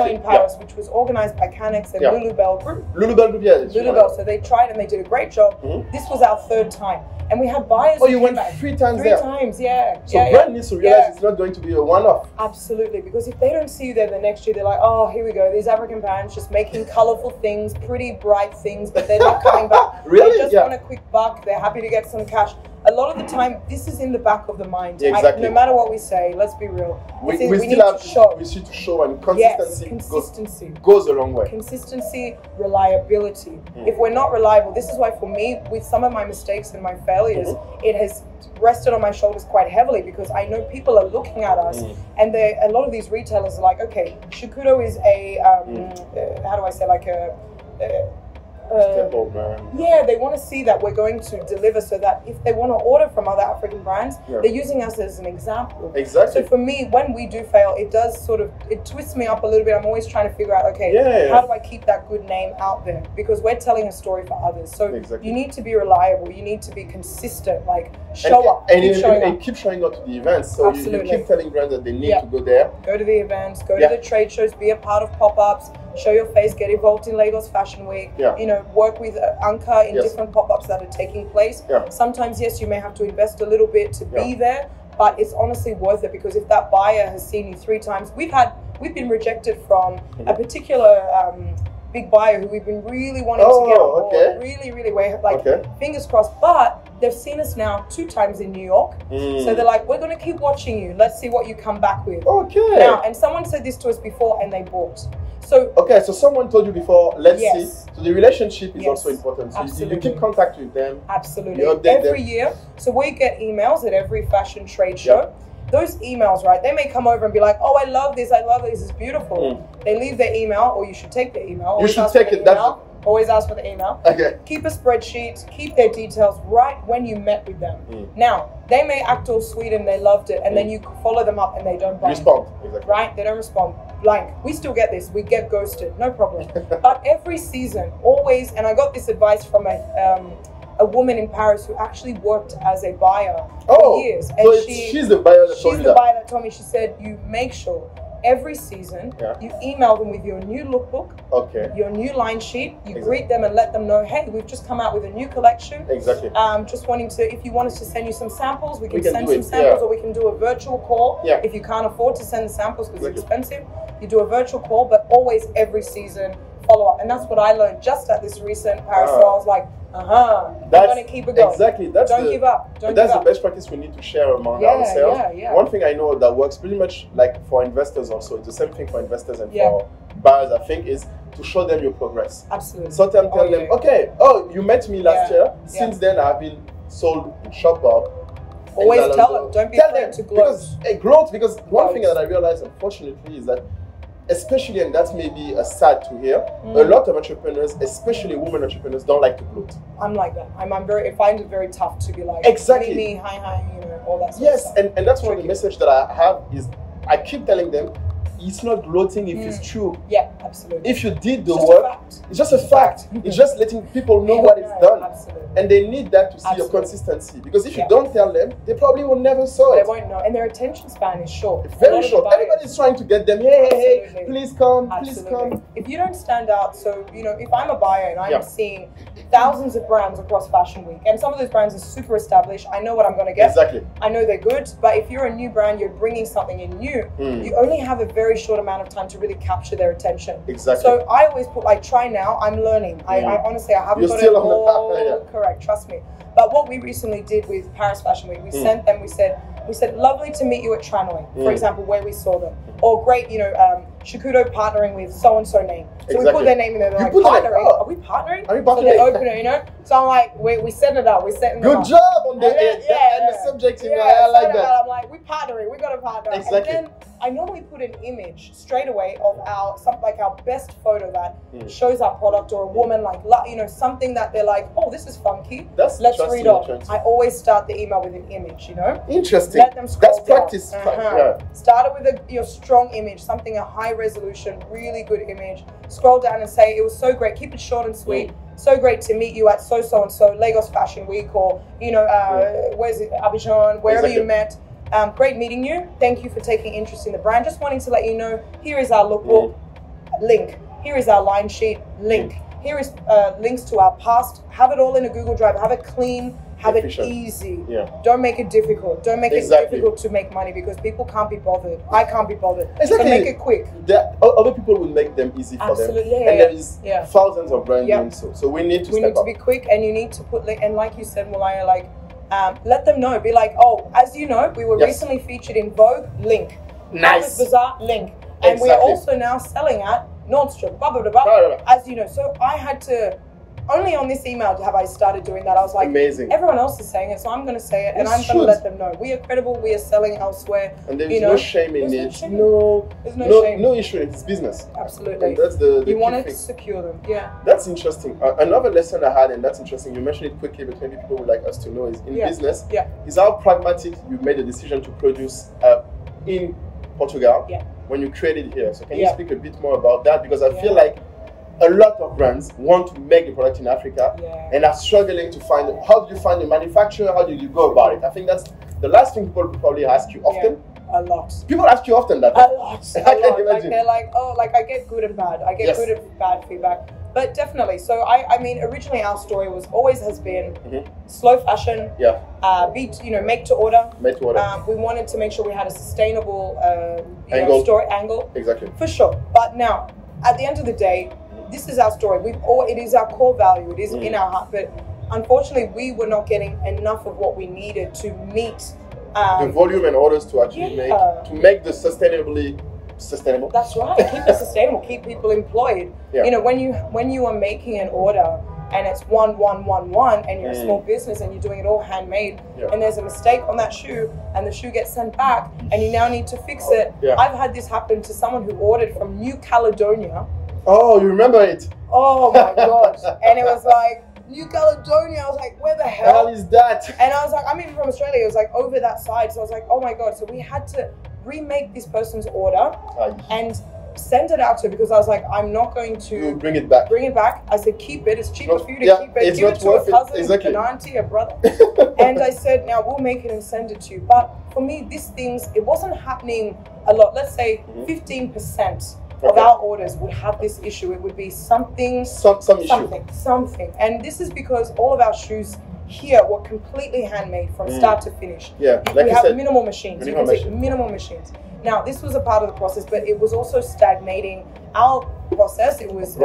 in Paris, which was organized by Canex and Lulubelle Group. Lulubelle Group, Lulubelle. So they tried and they did a great job. This was our 3rd time. And we had buyers. Oh, you went 3 times there? 3 times, yeah. So brand needs to realize it's not going to be a one-off. Absolutely, because if they don't see you there the next year, they're like, oh, here we go. These African brands just making colorful things, pretty bright things, but they're not coming back. Really? They just want a quick buck. They're happy to get some cash. A lot of the time, this is in the back of the mind. Exactly. No matter what we say, let's be real. We need to show, and consistency goes a long way. Consistency, reliability. If we're not reliable, this is why for me, with some of my mistakes and my failures, it has rested on my shoulders quite heavily, because I know people are looking at us, and a lot of these retailers are like, okay, Shekudo is a, how do I say, like a they want to see that we're going to deliver, so that if they want to order from other African brands, they're using us as an example. Exactly. So for me, when we do fail, it does it twists me up a little bit. I'm always trying to figure out, okay, how do I keep that good name out there? Because we're telling a story for others. So you need to be reliable. You need to be consistent. Like show up. And keep showing up to the events. So you keep telling brands that they need to go there. Go to the events. Go to the trade shows. Be a part of pop-ups. Show your face. Get involved in Lagos Fashion Week. You know, work with ANKA in different pop-ups that are taking place. Sometimes, yes, you may have to invest a little bit to be there, but it's honestly worth it, because if that buyer has seen you 3 times, we've been rejected from a particular big buyer who we've been really wanting to get on board. Really, we're fingers crossed, but they've seen us now 2 times in New York. So they're like, we're going to keep watching you. Let's see what you come back with. Now, and someone said this to us before and they bought. So so someone told you before, let's see. So the relationship is also important. So you keep contact with them. Absolutely. You update every year. So we get emails at every fashion trade show. Those emails, right, they may come over and be like, oh, I love this, it's beautiful. They leave their email, or you should take their email. You should take it. Always ask for the email. Okay. Keep a spreadsheet. Keep their details right when you met with them. Now, they may act all sweet and they loved it, and then you follow them up and they don't respond. Exactly. Right? They don't respond. Blank. We still get this. We get ghosted. No problem. But every season, always, and I got this advice from a woman in Paris who actually worked as a buyer for years. And so she's the buyer that told me that. She's the buyer that told me. She said, you make sure every season you email them with your new lookbook, your new line sheet. You greet them and let them know, hey, we've just come out with a new collection. Exactly. Just wanting to, if you want us to send you some samples, we can send some samples, or we can do a virtual call. If you can't afford to send the samples because it's expensive, you do a virtual call, but always every season follow up. And that's what I learned just at this recent Paris. So I was like, I'm going to keep it going. Exactly. Don't give up. That's the best practice we need to share among ourselves. One thing I know that works pretty much like for investors also, it's the same thing for investors and for buyers, I think, is to show them your progress. Absolutely. Sometimes tell them, okay, you met me last year. Since then, I've been sold in Shopbop. Always tell them. Don't be afraid to gloat. Because one thing that I realized, unfortunately, is that especially, and that's maybe sad to hear, a lot of entrepreneurs, especially women entrepreneurs, don't like to gloat. I'm like that. I find it very tough to be like, exactly. Me, hi, all that stuff. Yes, and that's one of the message that I have is I keep telling them, it's not gloating if it's true. Yeah, absolutely. If you did the work, it's just a fact. It's just letting people know what is done. Absolutely. And they need that to see your consistency. Because if you don't tell them, they probably will never saw it. They won't know. And their attention span is short. Very short. Everybody's trying to get them, hey, please come, please come. If you don't stand out, so, if I'm a buyer and I'm seeing thousands of brands across Fashion Week, and some of those brands are super established, I know what I'm going to get. Exactly. I know they're good. But if you're a new brand, you're bringing something in new, you only have a very short amount of time to really capture their attention. Exactly. So I always put try now, I'm learning. I honestly, I haven't got it all correct, trust me. But what we recently did with Paris Fashion Week, we sent them, we said, lovely to meet you at Tranway, for example, where we saw them. Or great, Shekudo partnering with so-and-so name. So we put their name in there, they're like, partnering? Are we partnering? Are we partnering? So they open it, So I'm like, we set it up, we're setting it up. Good job on the subject, I like that. I'm like, we're partnering, we got to partner. Exactly. And then I normally put an image straight away of our best photo that shows our product, or a woman something that they're like, oh, this is funky. Let's read on. I always start the email with an image, Interesting. Let them scroll That's practice. Start it with your strong image, something a high resolution, really good image. Scroll down and say, it was so great. Keep it short and sweet. So great to meet you at so and so Lagos Fashion Week, or where's it, Abidjan, wherever you met. Great meeting you. Thank you for taking interest in the brand. Just wanting to let you know, here is our lookbook, link. Here is our line sheet, link. Here is links to our past. Have it all in a Google Drive. Have it clean. Have it easy. Don't make it difficult. Don't make it difficult to make money, because people can't be bothered. I can't be bothered. So make it quick. Other people will make them easy for them. And there is thousands of brands doing so. So we need to step up. We need to be quick, and you need to put, and like you said, Mulaya, let them know. Be like, oh, as you know, we were recently featured in Vogue, link. Nice. Bazaar, link. And we are also now selling at Nordstrom, as you know. So I had to, only on this email have I started doing that. I was like, amazing. Everyone else is saying it, so I'm going to say it, and I'm going to let them know. We are credible, we are selling elsewhere. And there's no shame in it. There's no shame. No issue in this business. Absolutely. And that's the you want to secure them. Yeah. That's interesting. Another lesson I had, and that's interesting, you mentioned it quickly, but maybe people would like us to know, is in business, is how pragmatic you made a decision to produce in Portugal when you created here. So can you speak a bit more about that? Because I feel like a lot of brands want to make the product in Africa and are struggling to find, how do you find a manufacturer? How do you go about it? I think that's the last thing people probably ask you often. A lot. People ask you often that. A lot. I can imagine. They're like, oh, I get good and bad. I get good and bad feedback. But definitely. So I mean, originally our story has been slow fashion. Make to order. Make to order. We wanted to make sure we had a sustainable angle. Angle. Exactly. For sure. But now, at the end of the day, this is our story. It is our core value. It is in our heart. But unfortunately, we were not getting enough of what we needed to meet the volume and orders to actually make the sustainable. That's right. Keep it sustainable. Keep people employed. When you are making an order and it's 1111, and you're a small business and you're doing it all handmade, and there's a mistake on that shoe and the shoe gets sent back and you now need to fix it. I've had this happen to someone who ordered from New Caledonia Oh, you remember it? Oh my gosh. And it was like, New Caledonia. I was like, where the hell is that? And I was like, I'm even from Australia. It was like over that side. So I was like, oh my God. So we had to remake this person's order and send it out to her because I was like, I'm not going to bring it back. Bring it back. I said, keep it. It's cheaper for you to keep it. Give it to a cousin, an auntie, a brother. And I said, now we'll make it and send it to you. But for me, these things, it wasn't happening a lot. Let's say 15% of our orders would have this issue. It would be something. And this is because all of our shoes here were completely handmade from start to finish. Yeah, like we have minimal machines. You can take minimal machines. Now, this was a part of the process, but it was also stagnating our process. It was,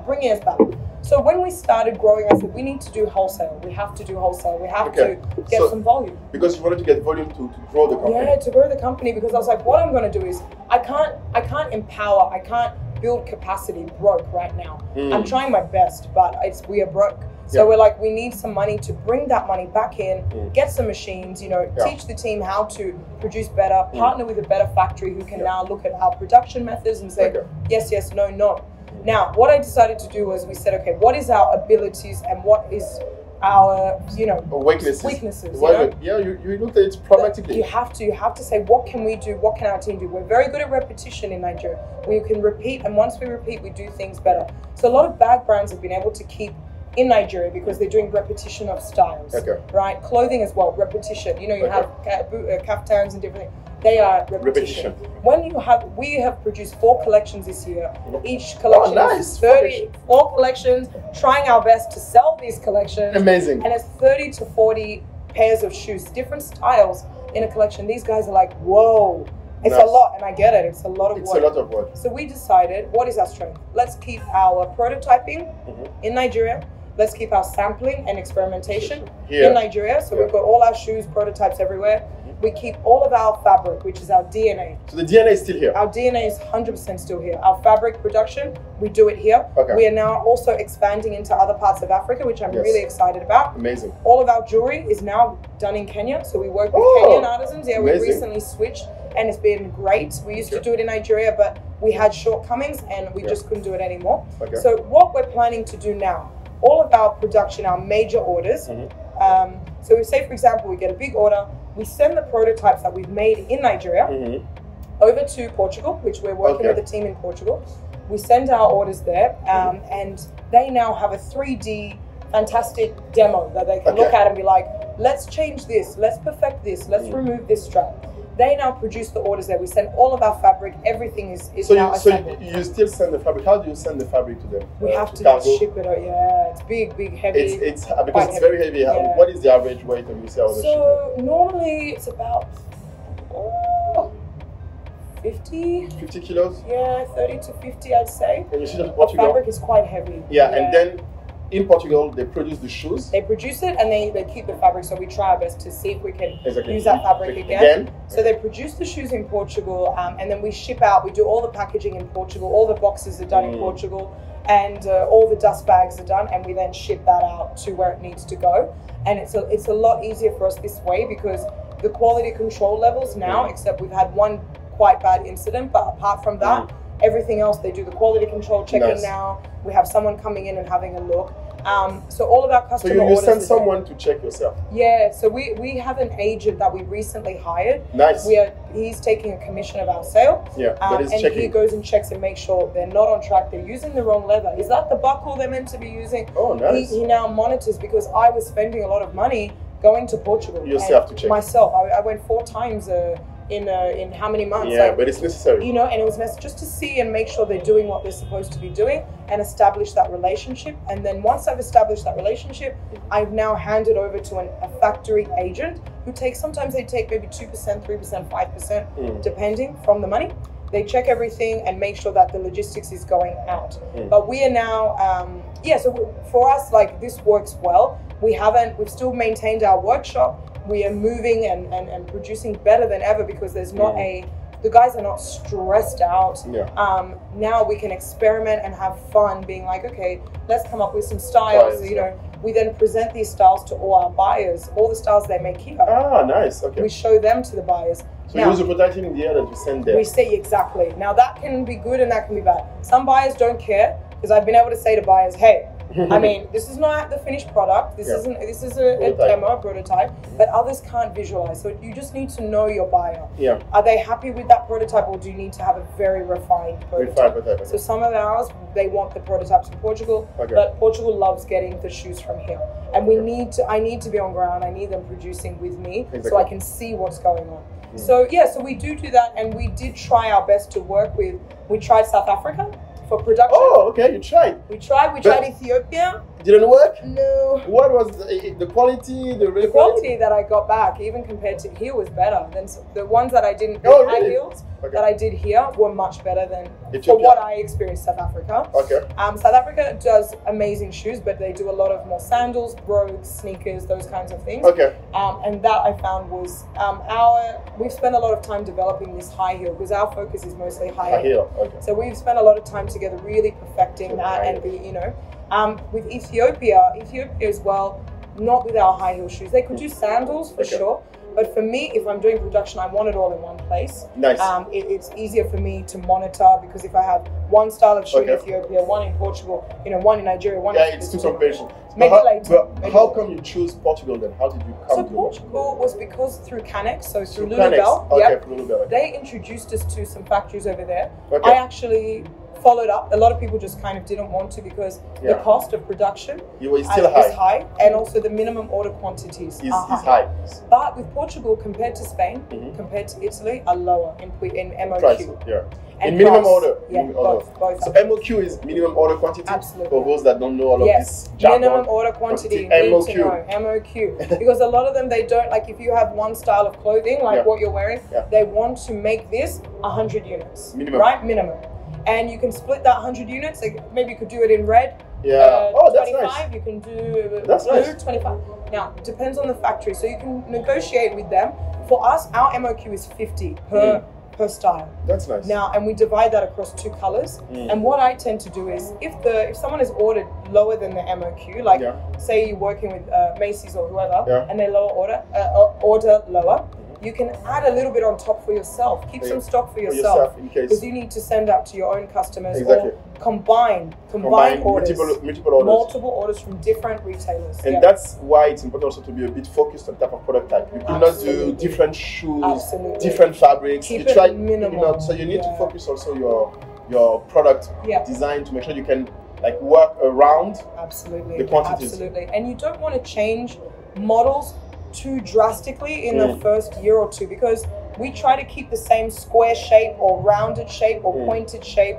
bringing us back. So when we started growing, I said, we need to do wholesale. We have to do wholesale. We have to get some volume. Because you wanted to get volume to grow the company. Yeah, to grow the company, because I was like, what I'm going to do is, I can't empower, I can't build capacity broke right now. I'm trying my best, but we are broke. So we're like, we need some money to bring that money back in, get some machines, teach the team how to produce better, partner with a better factory who can now look at our production methods and say, yes, yes, no, no. Now, what I decided to do was we said, okay, what is our abilities and what is our, weaknesses. Yeah, you looked at it pragmatically. You have to say, what can we do? What can our team do? We're very good at repetition in Nigeria. We can repeat, and once we repeat, we do things better. So a lot of bag brands have been able to keep in Nigeria because they're doing repetition of styles, right? Clothing as well, repetition. You have kaftans and different things. They are repetition. We have produced 4 collections this year. Each collection is 34 collections, trying our best to sell these collections. Amazing. And it's 30 to 40 pairs of shoes, different styles in a collection. These guys are like, whoa. It's a lot, and I get it. It's a lot of work. It's a lot of work. So we decided, what is our strength? Let's keep our prototyping in Nigeria. Let's keep our sampling and experimentation in Nigeria. So we've got all our shoes, prototypes everywhere. We keep all of our fabric, which is our DNA. So the DNA is still here? Our DNA is 100% still here. Our fabric production, we do it here. We are now also expanding into other parts of Africa, which I'm really excited about. Amazing. All of our jewelry is now done in Kenya. So we work with Kenyan artisans. Yeah, we recently switched and it's been great. We used to do it in Nigeria, but we had shortcomings and we just couldn't do it anymore. So what we're planning to do now, all of our production, our major orders. So we say, for example, we get a big order, we send the prototypes that we've made in Nigeria over to Portugal, which we're working with a team in Portugal. We send our orders there, and they now have a 3D fantastic demo that they can look at and be like, let's change this, let's perfect this, let's remove this strap. They now produce the orders there. We send all of our fabric. Everything is now assembled. So you still send the fabric. How do you send the fabric to them? We have to ship it. Yeah, it's big, heavy. It's because it's very heavy. Yeah. What is the average weight when you say all the shipping? So normally it's about 50 kilos. Yeah, 30 to 50, I'd say. And you ship it to Portugal. The fabric is quite heavy. Yeah, and then in Portugal, they produce the shoes. They produce it and they keep the fabric. So we try our best to see if we can use that fabric again. So they produce the shoes in Portugal, and then we ship out. We do all the packaging in Portugal. All the boxes are done in Portugal, and all the dust bags are done. And we then ship that out to where it needs to go. And it's a lot easier for us this way because the quality control levels now, except we've had one quite bad incident, but apart from that, everything else, they do the quality control checking now. We have someone coming in and having a look. So all of our customer orders. So you send someone to check yourself? Yeah, so we have an agent that we recently hired. Nice. He's taking a commission of our sale. Yeah, but he's checking. He goes and checks and makes sure they're not on track, they're using the wrong leather. Is that the buckle they're meant to be using? Oh, nice. He now monitors because I was spending a lot of money going to Portugal. Yourself to check? Myself. I went 4 times in how many months? Yeah, but it's necessary. And it was necessary just to see and make sure they're doing what they're supposed to be doing and establish that relationship. And then once I've established that relationship, I've now handed over to a factory agent who sometimes they take maybe 2%, 3%, 5%, depending from the money. They check everything and make sure that the logistics is going out. But we are now, so for us, like this works well. We've still maintained our workshop. We are moving and producing better than ever because there's not a the guys are not stressed out. Yeah. Now we can experiment and have fun being like, okay, let's come up with some styles. You know, we then present these styles to all our buyers, all the styles they make here. Ah, nice. Okay. We show them to the buyers. So you use the prototype in the air that you send there. We say exactly. Now that can be good and that can be bad. Some buyers don't care, because I've been able to say to buyers, hey, I mean, this is not the finished product. This isn't. This is a demo, a prototype. But others can't visualize. So you just need to know your buyer. Yeah. Are they happy with that prototype, or do you need to have a very refined prototype? So some of ours, they want the prototypes from Portugal, but Portugal loves getting the shoes from here. And we need to. I need to be on ground. I need them producing with me, so I can see what's going on. So yeah, so we do that, and we did try our best to work with. We tried South Africa for production. Oh, okay, you tried. We tried Ethiopia. Didn't work? No. What was the quality, the quality that I got back, even compared to here, was better than the ones that I didn't. High heels that I did here were much better than for what I experienced South Africa. Okay. South Africa does amazing shoes, but they do a lot of more sandals, brogues, sneakers, those kinds of things. Okay. And that I found was we've spent a lot of time developing this high heel, because our focus is mostly high heel. Okay. So we've spent a lot of time together really perfecting that, and with Ethiopia as well, not with our high heel shoes. They could do sandals for sure, but for me, if I'm doing production, I want it all in one place. Nice. It's easier for me to monitor, because if I have one style of shoe in Ethiopia, one in Portugal, one in Nigeria, one in it's too comparison. Maybe later. How come you choose Portugal then? How did you come to Portugal? Was because through Canex, so through Lulabelle. They introduced us to some factories over there. I actually followed up. A lot of people just kind of didn't want to, because the cost of production is high, and also the minimum order quantities are high. But with Portugal, compared to Spain, compared to Italy, are lower in MOQ. Price, and in minimum order. Yeah, both. So MOQ is minimum order quantity. Absolutely. For those that don't know all of this minimum order quantity. MOQ. Because a lot of them, they don't, like if you have one style of clothing, like what you're wearing, they want to make this 100 units. Minimum. Right? Minimum. And you can split that 100 units. Like maybe you could do it in red. Yeah. 25. Nice. You can do that's blue, nice. 25. Now, it depends on the factory. So you can negotiate with them. For us, our MOQ is 50 per style. That's nice. Now, and we divide that across 2 colors. And what I tend to do is, if someone has ordered lower than the MOQ, like say you're working with Macy's or whoever, and they order lower, you can add a little bit on top for yourself. Keep some stock for yourself, because you need to send out to your own customers, or combine orders, multiple orders from different retailers. And that's why it's important also to be a bit focused on type of product type. You cannot do different shoes, different fabrics. Keep it minimal. So you need to focus also your product design to make sure you can like work around the quantities. Absolutely, and you don't want to change models too drastically in the first year or two, because we try to keep the same square shape or rounded shape or pointed shape,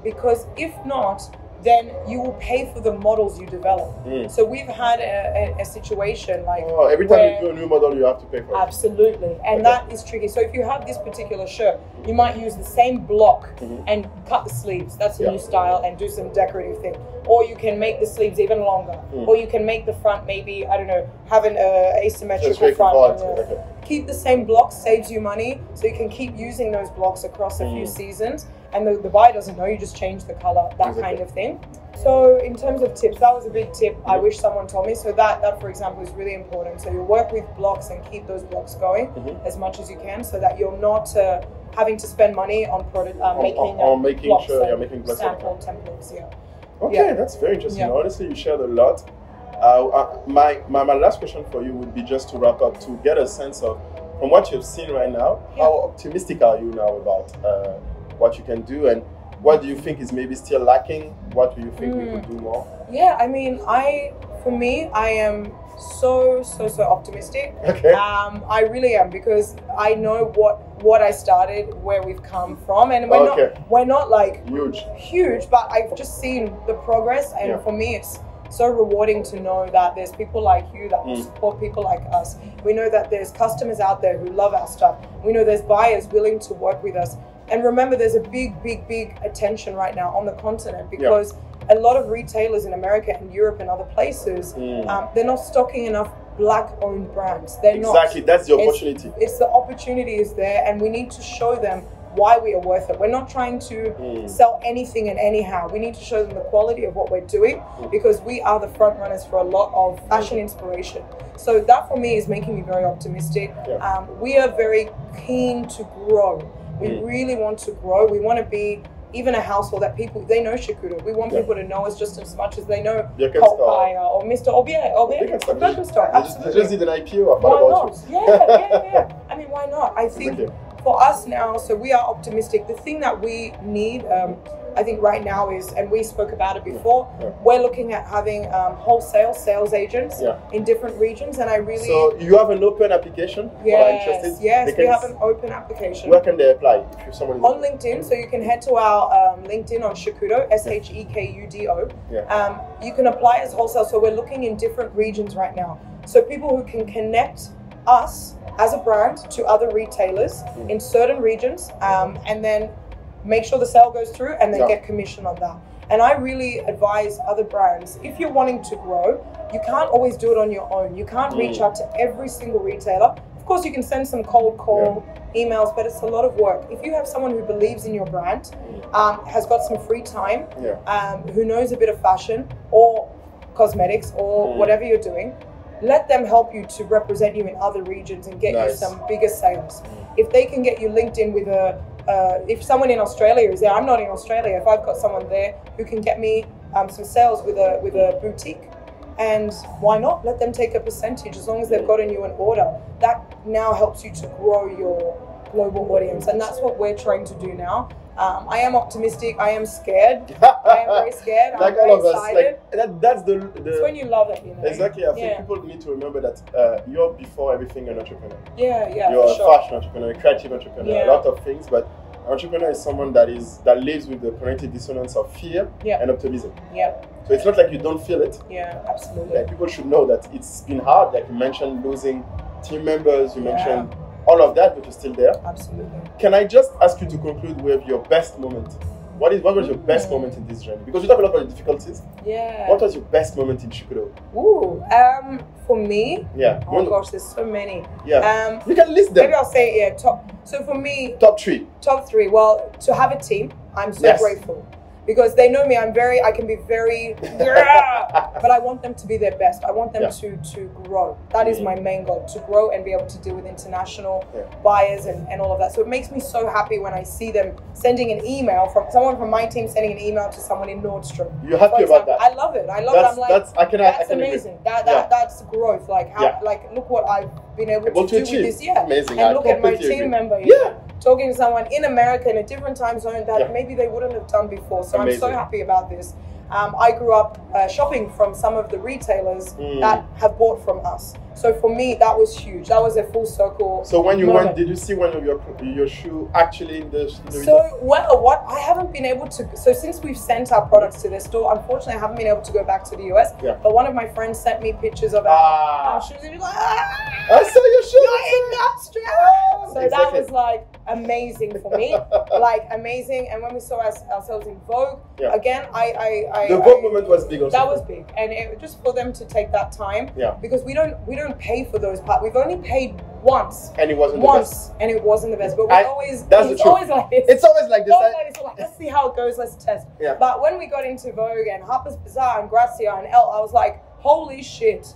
because if not, then you will pay for the models you develop. So we've had a situation like every time you do a new model, you have to pay for it. Absolutely, and that is tricky. So if you have this particular shirt, you might use the same block and cut the sleeves. That's a new style, and do some decorative thing. Or you can make the sleeves even longer. Or you can make the front maybe, I don't know, have an asymmetrical front. Keep the same blocks, saves you money, so you can keep using those blocks across a few seasons. And the buyer doesn't know, you just change the color, that kind of thing. So in terms of tips, that was a big tip I wish someone told me. So that for example, is really important. So you work with blocks and keep those blocks going as much as you can, so that you're not having to spend money on making blocks, making blocks, sample templates. Okay, that's very interesting. Honestly, you shared a lot. My last question for you would be just to wrap up, to get a sense of, from what you've seen right now, how optimistic are you now about what you can do, and what do you think is maybe still lacking? What do you think we could do more? Yeah, I mean, for me, I am so optimistic. Okay. I really am, because I know what I started, where we've come from, and we're not like huge, but I've just seen the progress, and for me, it's so rewarding to know that there's people like you that will support people like us. We know that there's customers out there who love our stuff. We know there's buyers willing to work with us. And remember, there's a big attention right now on the continent, because a lot of retailers in America and Europe and other places, they're not stocking enough Black-owned brands. They're exactly. not. That's the opportunity. It's the opportunity is there, and we need to show them why we are worth it. We're not trying to sell anything and anyhow. We need to show them the quality of what we're doing because we are the front runners for a lot of fashion inspiration. So that for me is making me very optimistic. Yeah. We are very keen to grow. We really want to grow. We want to be even a household that people, they know Shekudo. We want people to know us just as much as they know Colt Fire or Mr. Birkenstock. Absolutely. They just did an IPO. Why not? Yeah. I mean, why not? I think for us now, so we are optimistic. The thing that we need, I think right now is, and we spoke about it before, we're looking at having wholesale sales agents in different regions, and I really... So you have an open application? Yes, we have an open application. Where can they apply? If someone is on LinkedIn, so you can head to our LinkedIn on Shekudo, Shekudo. You can apply as wholesale, so we're looking in different regions right now. So people who can connect us as a brand to other retailers in certain regions, and then make sure the sale goes through and then get commission on that. And I really advise other brands, if you're wanting to grow, you can't always do it on your own. You can't reach out to every single retailer. Of course, you can send some cold call emails, but it's a lot of work. If you have someone who believes in your brand, has got some free time, who knows a bit of fashion or cosmetics or whatever you're doing, let them help you to represent you in other regions and get you some bigger sales. If they can get you linked in with if someone in Australia is there, I'm not in Australia, if I've got someone there who can get me some sales with a boutique, and why not let them take a percentage as long as they've gotten you an order. That now helps you to grow your global audience, and that's what we're trying to do now. I am optimistic. I am scared. I am very scared. Like I'm all very of us. excited. Like that's the. It's when you love it, you know. Exactly. I think people need to remember that you're before everything an entrepreneur. Yeah. You're a fashion entrepreneur, a creative entrepreneur, a lot of things. But an entrepreneur is someone that lives with the cognitive dissonance of fear and optimism. So it's not like you don't feel it. Yeah, absolutely. Like people should know that it's been hard. Like you mentioned, losing team members. You mentioned all of that, but you're still there. Absolutely. Can I just ask you to conclude with your best moment? What was your best moment in this journey? Because you talk a lot about the difficulties. Yeah. What was your best moment in Shekudo? Ooh, for me. Yeah. Oh gosh, there's so many. Yeah. You can list them. Maybe I'll say top. So for me. Top three. Top three. Well, to have a team, I'm so grateful. Because they know me, I can be very, but I want them to be their best. I want them to grow. That is my main goal, to grow and be able to deal with international buyers and all of that. So it makes me so happy when I see them sending an email from someone from my team, sending an email to someone in Nordstrom. You're happy about that? I love it. I'm like, that's amazing. That's growth. Like look what I've been able to do with this year. Amazing. And look at my team member. Talking to someone in America in a different time zone that maybe they wouldn't have done before. So I'm so happy about this. I grew up shopping from some of the retailers that have bought from us. So for me, that was huge. That was a full circle. So when you went, did you see one of your shoe actually in the So, well, what I haven't been able to, so since we've sent our products to their store, unfortunately I haven't been able to go back to the US. But one of my friends sent me pictures of our shoes and he was like, I saw your shoes. You're in Australia. So that was like amazing for me, like amazing. And when we saw ourselves in Vogue, again, the Vogue moment was big also. That was big, and it just for them to take that time, because we don't pay for those parts. We've only paid once, and it wasn't the best. And it wasn't the best. But we it's always like this. It's always like this. So like, let's see how it goes. Let's test. But when we got into Vogue and Harper's Bazaar and Grazia and Elle, I was like, holy shit,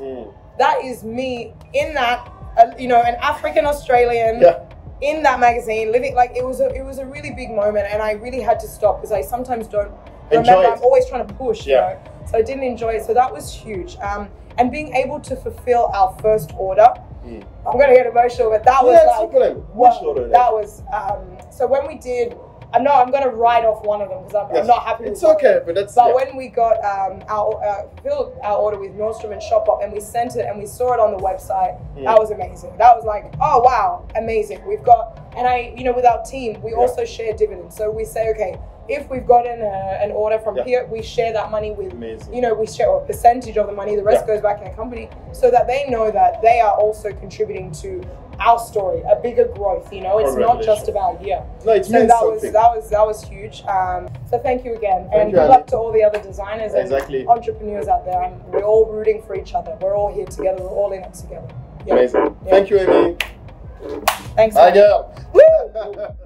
that is me in that, an African Australian. In that magazine, living like it was a really big moment, and I really had to stop because I sometimes don't remember. I'm always trying to push, you know. So I didn't enjoy it. So that was huge. And being able to fulfill our first order, I'm gonna get emotional, but that was that was so when we did. I'm gonna write off one of them because I'm not happy with it. It's okay, but that's... But when we got filled our order with Nordstrom and Shopop and we sent it and we saw it on the website, that was amazing. That was like, oh wow, amazing. We've got, and with our team, we also share dividends. So we say, okay, if we've gotten an order from here, we share that money with, we share a percentage of the money, the rest goes back in the company, so that they know that they are also contributing to our story, a bigger growth. You know, it's not just about here. No, it means something. That was huge. So thank you again, and good luck to all the other designers and entrepreneurs out there. We're all rooting for each other. We're all here together. We're all in it together. Amazing. Thank you, Amy. Thanks. Bye, girl.